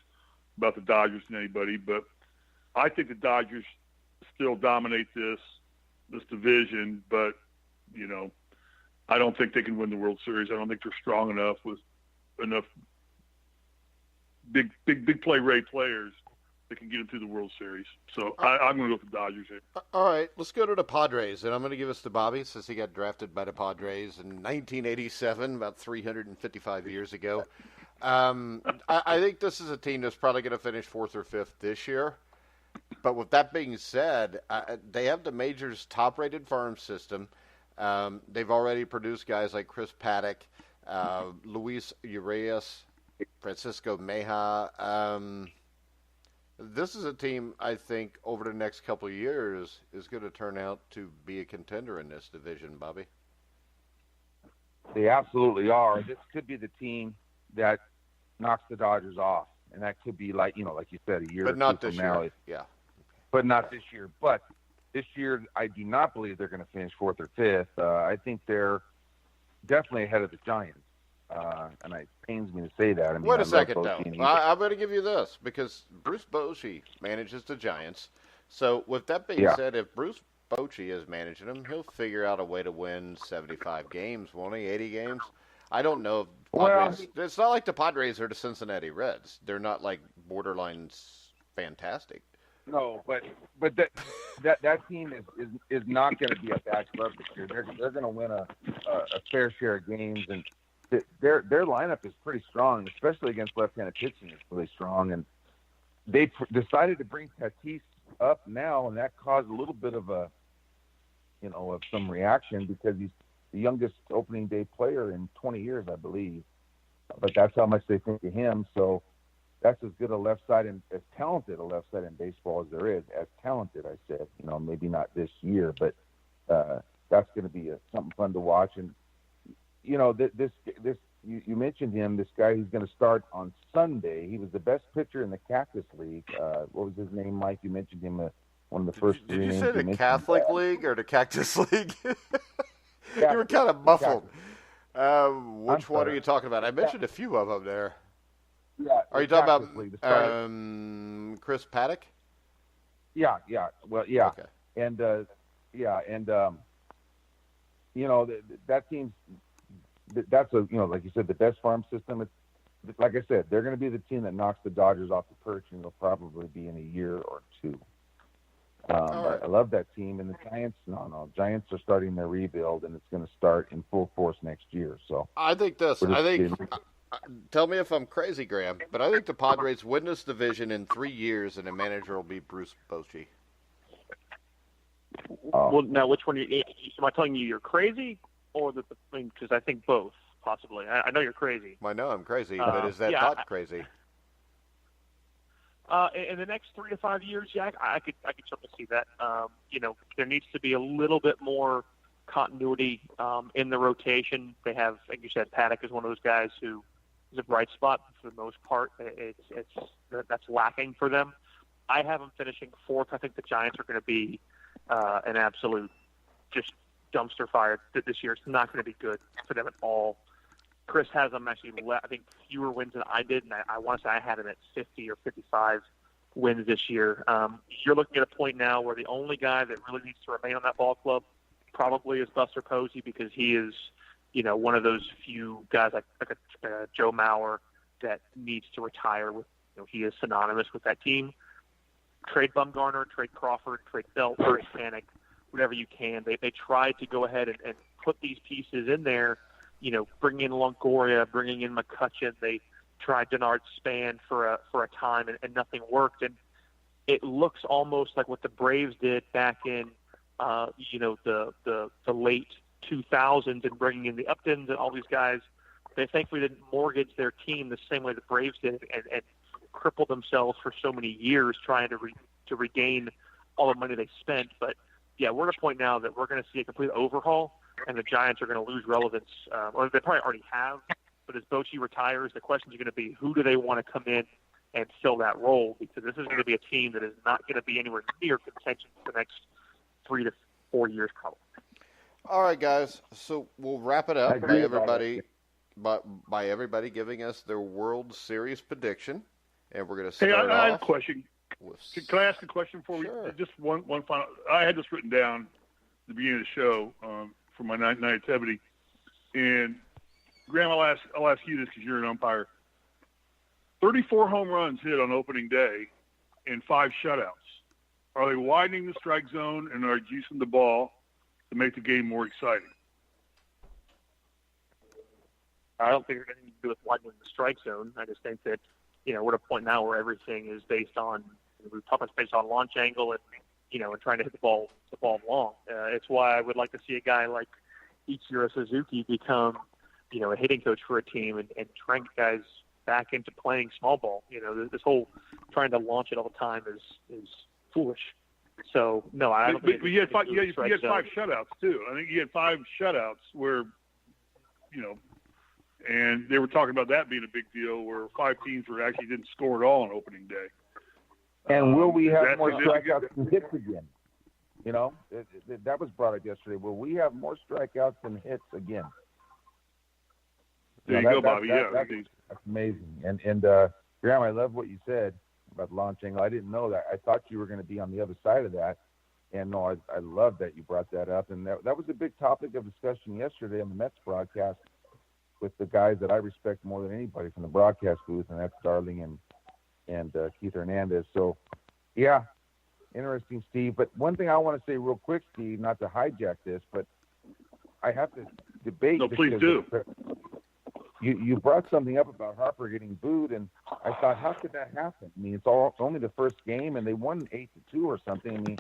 about the Dodgers than anybody. But I think the Dodgers still dominate this division, but, you know, I don't think they can win the World Series. I don't think they're strong enough with enough big play rate players that can get them through the World Series. So I'm going to go with the Dodgers here. All right, let's go to the Padres, and I'm going to give this to Bobby since he got drafted by the Padres in 1987, about 355 years ago. I think this is a team that's probably going to finish 4th or 5th this year. But with that being said, they have the major's top-rated farm system. They've already produced guys like Chris Paddock, Luis Urias, Francisco Meja. This is a team, I think, over the next couple of years is going to turn out to be a contender in this division, Bobby. They absolutely are. This could be the team that knocks the Dodgers off, and that could be like you said, a year but or not two this from year. now. Yeah. But not this year. But this year, I do not believe they're going to finish 4th or 5th. I think they're definitely ahead of the Giants. And it pains me to say that. I mean, Wait a second, though. I'm going to give you this because Bruce Bochy manages the Giants. So with that being said, if Bruce Bochy is managing them, he'll figure out a way to win 75 games, won't he? 80 games? I don't know. It's not like the Padres are the Cincinnati Reds. They're not like borderline fantastic. No, but that team is not going to be a bad club this year. They're going to win a fair share of games, and their lineup is pretty strong, especially against left-handed pitching. It's really strong, and they decided to bring Tatis up now, and that caused a little bit of some reaction because he's the youngest opening day player in 20 years, I believe. But that's how much they think of him. So that's as good a left side and as talented a left side in baseball as there is. As talented, I said, maybe not this year, but that's going to be something fun to watch. And this you mentioned him. This guy who's going to start on Sunday. He was the best pitcher in the Cactus League. What was his name, Mike? You mentioned him. One of the first three names. Did you say the Catholic League or the Cactus League? You were kind of muffled. Which one are you talking about? I mentioned a few of them there. Yeah. Are you talking about Chris Paddock? Yeah. Well, yeah. Okay. And that team's that's like you said, the best farm system. It's like I said, they're going to be the team that knocks the Dodgers off the perch, and they'll probably be in a year or two. Right. I love that team, and the Giants. Giants are starting their rebuild, and it's going to start in full force next year. So I think this. Tell me if I'm crazy, Graham, but I think the Padres win this division in 3 years, and the manager will be Bruce Bochy. Well, now which one? Am I telling you you're crazy, or because I think both possibly. I know you're crazy. I know I'm crazy, but is that thought crazy? In the next 3 to 5 years, I could certainly see that. There needs to be a little bit more continuity in the rotation. They have, like you said, Paddock is one of those guys who is a bright spot for the most part. That's lacking for them. I have them finishing 4th. I think the Giants are going to be an absolute just dumpster fire this year. It's not going to be good for them at all. Chris has them actually, I think, fewer wins than I did, and I want to say I had him at 50 or 55 wins this year. You're looking at a point now where the only guy that really needs to remain on that ball club probably is Buster Posey, because he is, one of those few guys like a Joe Mauer that needs to retire. He is synonymous with that team. Trade Bumgarner, trade Crawford, trade Belt, trade Panic, whatever you can. They tried to go ahead and put these pieces in there. Bringing in Longoria, bringing in McCutchen. They tried Denard Span for a time, and nothing worked. And it looks almost like what the Braves did back in, the late 2000s, and bringing in the Uptons and all these guys. They thankfully didn't mortgage their team the same way the Braves did, and crippled themselves for so many years trying to regain all the money they spent. But yeah, we're at a point now that we're going to see a complete overhaul, and the Giants are going to lose relevance, or they probably already have. But as Bochy retires, the question is going to be, who do they want to come in and fill that role? Because this is going to be a team that is not going to be anywhere near contention for the next 3 to 4 years, probably. All right, guys. So we'll wrap it up by everybody giving us their World Series prediction, and we're going to start off. I have a question. Can I ask a question before we? Sure. Just one final. I had this written down at the beginning of the show for my naivety, and Graham, I'll ask you this because you're an umpire. 34 home runs hit on opening day, and 5 shutouts. Are they widening the strike zone and are juicing the ball to make the game more exciting? I don't think it has anything to do with widening the strike zone. I just think that, we're at a point now where everything is based on, we've talked about based on launch angle and, and trying to hit the ball long. It's why I would like to see a guy like Ichiro Suzuki become, a hitting coach for a team and try and get guys back into playing small ball. This whole trying to launch it all the time is foolish. So, no, I don't think. But you had 5 shutouts, too. I think you had 5 shutouts where, and they were talking about that being a big deal where 5 teams actually didn't score at all on opening day. And will we have more strikeouts than hits again? That was brought up yesterday. Will we have more strikeouts than hits again? There you go, Bobby. That's amazing. And Graham, I love what you said about launching. I didn't know that. I thought you were going to be on the other side of that. And no, I love that you brought that up. And that was a big topic of discussion yesterday on the Mets broadcast with the guys that I respect more than anybody from the broadcast booth, and that's Darling and Keith Hernandez. So, yeah, interesting, Steve. But one thing I want to say real quick, Steve, not to hijack this, but I have to debate. No, please do. You brought something up about Harper getting booed, and I thought, how could that happen? I mean, it's only the first game, and they won 8-2 or something. I mean,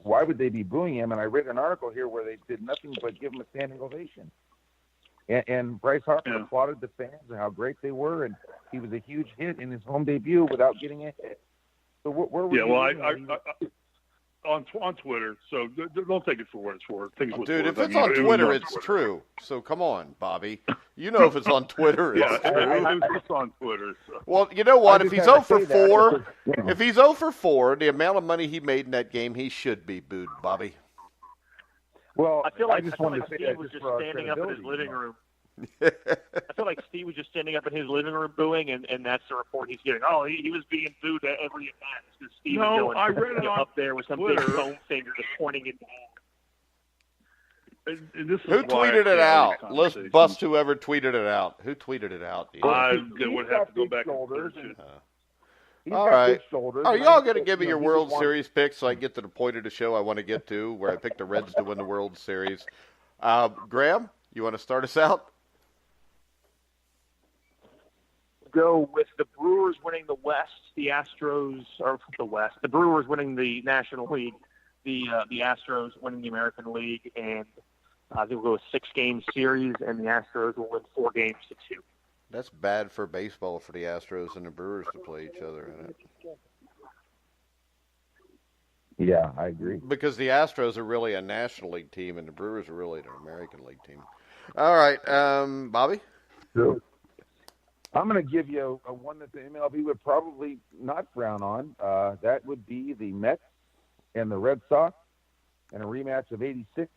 why would they be booing him? And I read an article here where they did nothing but give him a standing ovation. And Bryce Harper applauded the fans and how great they were, and he was a huge hit in his home debut without getting a hit. So where were you? On Twitter, so don't take it for what it's worth. Dude, if it's on Twitter, it's true. So come on, Bobby. If it's on Twitter, it's true. It's on Twitter. So. Well, you know what? If he's 0 for 4, if he's 0 for 4, the amount of money he made in that game, he should be booed, Bobby. Well, I feel like Steve was just standing up in his living room. I feel like Steve was just standing up in his living room booing, and that's the report he's getting. Oh, he was being booed at every event because Steve was going I read it up there with some big foam finger just pointing it down. Who tweeted it out? Let's bust whoever tweeted it out. Who tweeted it out? I would have to go back and all right. Are y'all going to give me your World Series picks so I get to the point of the show I want to get to, where I picked the Reds to win the World Series? Graham, you want to start us out? Go with the Brewers winning the West, the Astros, or the West. The Brewers winning the National League, the Astros winning the American League, and I think we'll go with 6-game series, and the Astros will win 4 games to 2. That's bad for baseball for the Astros and the Brewers to play each other in it. Yeah, I agree. Because the Astros are really a National League team, and the Brewers are really an American League team. All right, Bobby? Sure. I'm going to give you a one that the MLB would probably not frown on. That would be the Mets and the Red Sox and a rematch of 86.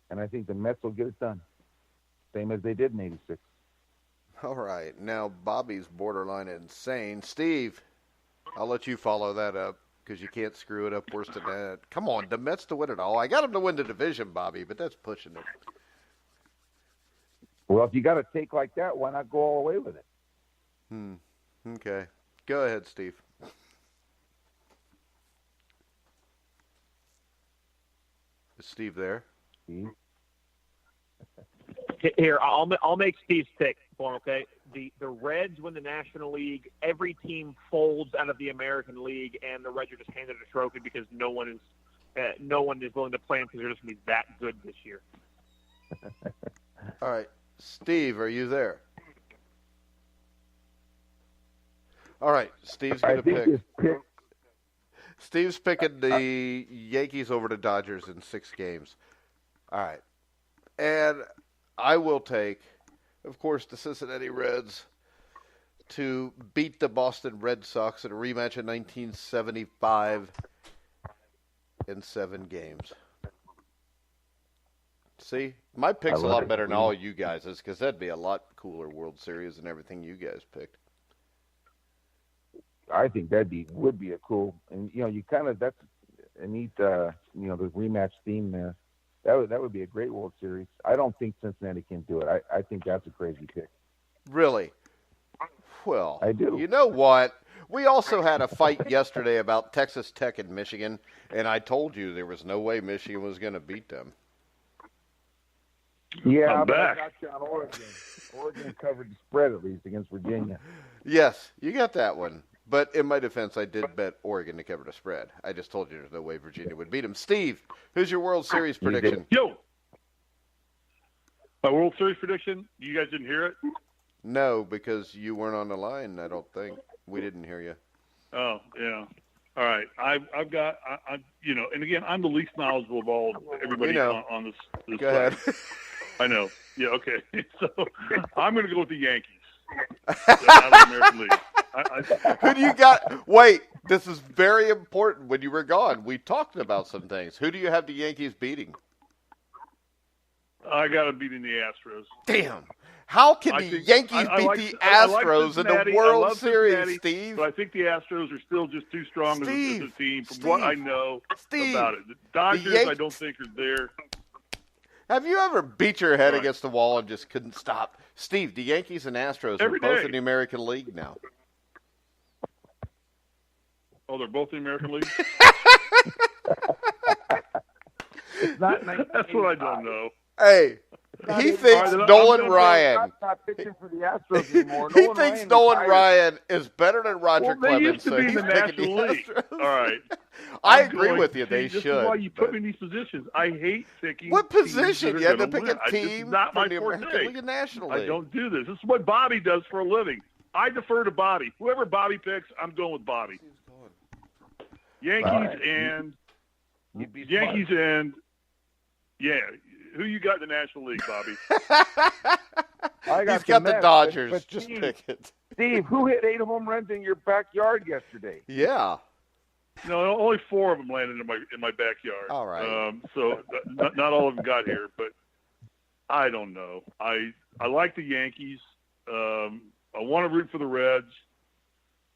And I think the Mets will get it done, same as they did in 86. All right. Now, Bobby's borderline insane. Steve, I'll let you follow that up because you can't screw it up worse than that. Come on, the Mets to win it all. I got them to win the division, Bobby, but that's pushing it. Well, if you got a take like that, why not go all the way with it? Okay. Go ahead, Steve. Is Steve there? Steve? Here, I'll make Steve's pick for him, okay? The Reds win the National League. Every team folds out of the American League, and the Reds are just handed a trophy because no one is willing to play them because they're just going to be that good this year. All right. Steve, are you there? All right. Steve's going to pick. Steve's picking the Yankees over the Dodgers in 6 games. All right. And I will take, of course, the Cincinnati Reds to beat the Boston Red Sox in a rematch in 1975 in 7 games. See, my pick's a lot better than all you guys' because that'd be a lot cooler World Series than everything you guys picked. I think would be a cool, and you kind of that's a neat the rematch theme there. That would be a great World Series. I don't think Cincinnati can do it. I think that's a crazy pick. Really? Well, I do. You know what? We also had a fight yesterday about Texas Tech and Michigan, and I told you there was no way Michigan was going to beat them. Yeah, but I got you on Oregon. Oregon covered the spread at least against Virginia. Yes, you got that one. But in my defense, I did bet Oregon to cover the spread. I just told you there's no way Virginia would beat them. Steve, who's your World Series prediction? Yo! My World Series prediction? You guys didn't hear it? No, because you weren't on the line, I don't think. We didn't hear you. Oh, yeah. All right. I've got, and again, I'm the least knowledgeable of all everybody on this Go ahead. I know. Yeah, okay. So I'm going to go with the Yankees. Out of the American League. Who do you got? Wait, this is very important. When you were gone, we talked about some things. Who do you have the Yankees beating? I got them beating the Astros. Damn. How can the Yankees beat the Astros in the World Series, Steve? But I think the Astros are still just too strong as a team from what I know about it. The Dodgers, I don't think, are there. Have you ever beat your head against the wall and just couldn't stop? Steve, the Yankees and Astros are both in the American League now. Oh, they're both in the American League? That's what I don't know. Hey, he thinks Nolan Ryan. Not pitching for the Astros anymore. He thinks Nolan Ryan is better than Roger Clemens. They used to be in the National League. All right. I agree with you. They should. This is why you put me in these positions. I hate picking. What position? You have to pick a team not from my the American League and National League. I don't do this. This is what Bobby does for a living. I defer to Bobby. Whoever Bobby picks, I'm going with Bobby. Yankees and yeah. Who you got in the National League, Bobby? He's got the Dodgers. But just pick it. Steve, who hit 8 home runs in your backyard yesterday? Yeah. No, only 4 of them landed in my backyard. All right. So not all of them got here, but I don't know. I like the Yankees. I want to root for the Reds,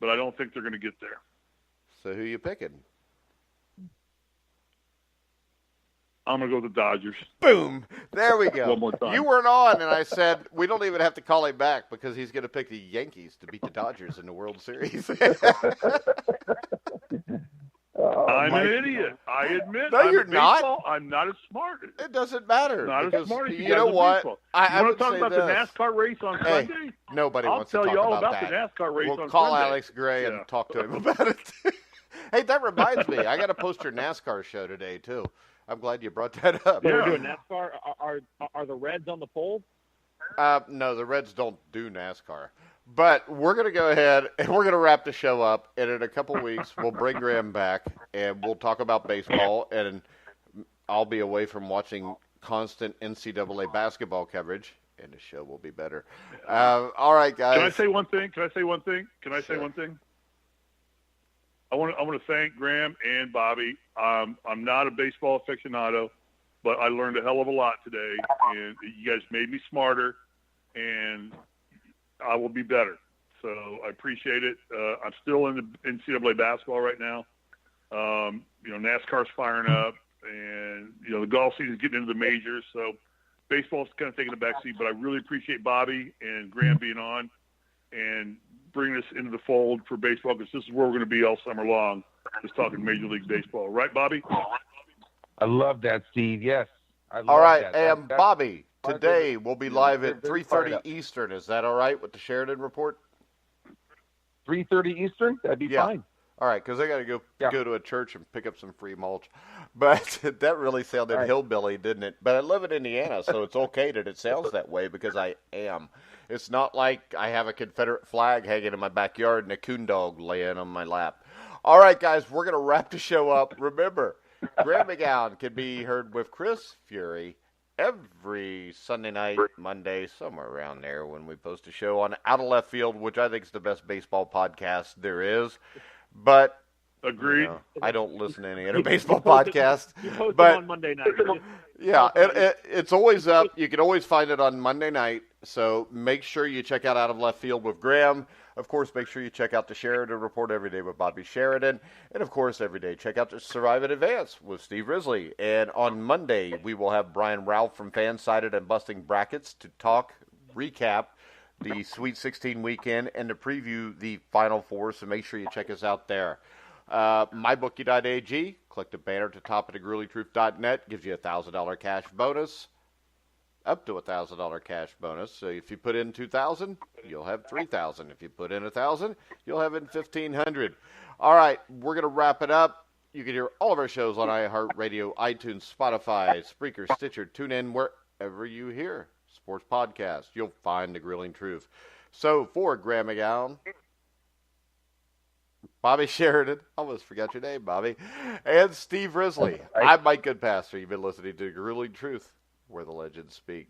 but I don't think they're going to get there. So who you picking? I'm going to go with the Dodgers. Boom. There we go. One more time. You weren't on, and I said we don't even have to call him back because he's going to pick the Yankees to beat the Dodgers in the World Series. I'm an idiot. I admit. No, you're not. I'm not as smart. It doesn't matter. Not as smart as you know what? I want to talk about the NASCAR race on Sunday? Nobody wants to talk about that. I'll tell you all about that. the NASCAR race on Sunday. We'll call Alex Gray and talk to him about it. Hey, that reminds me. I got to post your NASCAR show today, too. I'm glad you brought that up. We're doing NASCAR. Are the Reds on the poll? No, the Reds don't do NASCAR. But we're going to go ahead and we're going to wrap the show up. And in a couple weeks, we'll bring Graham back and we'll talk about baseball. And I'll be away from watching constant NCAA basketball coverage. And the show will be better. All right, guys. Can I say one thing? I want to thank Graham and Bobby. I'm not a baseball aficionado, but I learned a hell of a lot today, and you guys made me smarter, and I will be better. So I appreciate it. I'm still in the NCAA basketball right now. NASCAR's firing up, and the golf season's getting into the majors. So baseball's kind of taking a backseat, but I really appreciate Bobby and Graham being on and bring us into the fold for baseball because this is where we're going to be all summer long, just talking Major League Baseball. Right, Bobby? I love that, Steve. Yes. All right, and Bobby, today we'll be live at 3:30 Eastern. Is that all right with the Sheridan Report? 3:30 Eastern? That'd be fine. All right, because I got to go to a church and pick up some free mulch. But that really sounded hillbilly, didn't it? But I live in Indiana, so it's okay that it sounds that way because I am. It's not like I have a Confederate flag hanging in my backyard and a coon dog laying on my lap. All right, guys, we're going to wrap the show up. Remember, Graham McGowan can be heard with Chris Fury every Sunday night, Monday, somewhere around there when we post a show on Out of Left Field, which I think is the best baseball podcast there is. But agreed. I don't listen to any other baseball podcast. You post but it on Monday night. yeah, it's always up. You can always find it on Monday night. So make sure you check out Out of Left Field with Graham. Of course, make sure you check out the Sheridan Report every day with Bobby Sheridan. And, of course, every day, check out the Survive in Advance with Steve Risley. And on Monday, we will have Brian Ralph from Fansided and Busting Brackets to recap the Sweet 16 weekend and to preview the Final Four. So make sure you check us out there. MyBookie.ag, click the banner at the top of the GruelingTruth.net, gives you a $1,000 cash bonus. Up to $1,000 cash bonus. So if you put in $2,000, you'll have $3,000. If you put in $1,000, you'll have in $1,500. All right, we're gonna wrap it up. You can hear all of our shows on iHeartRadio, iTunes, Spotify, Spreaker, Stitcher, TuneIn, wherever you hear sports podcasts. You'll find the Grilling Truth. So for Graham McGowan, Bobby Sheridan, I almost forgot your name, Bobby, and Steve Risley, I'm Mike Goodpaster. You've been listening to Grilling Truth, where the legends speak.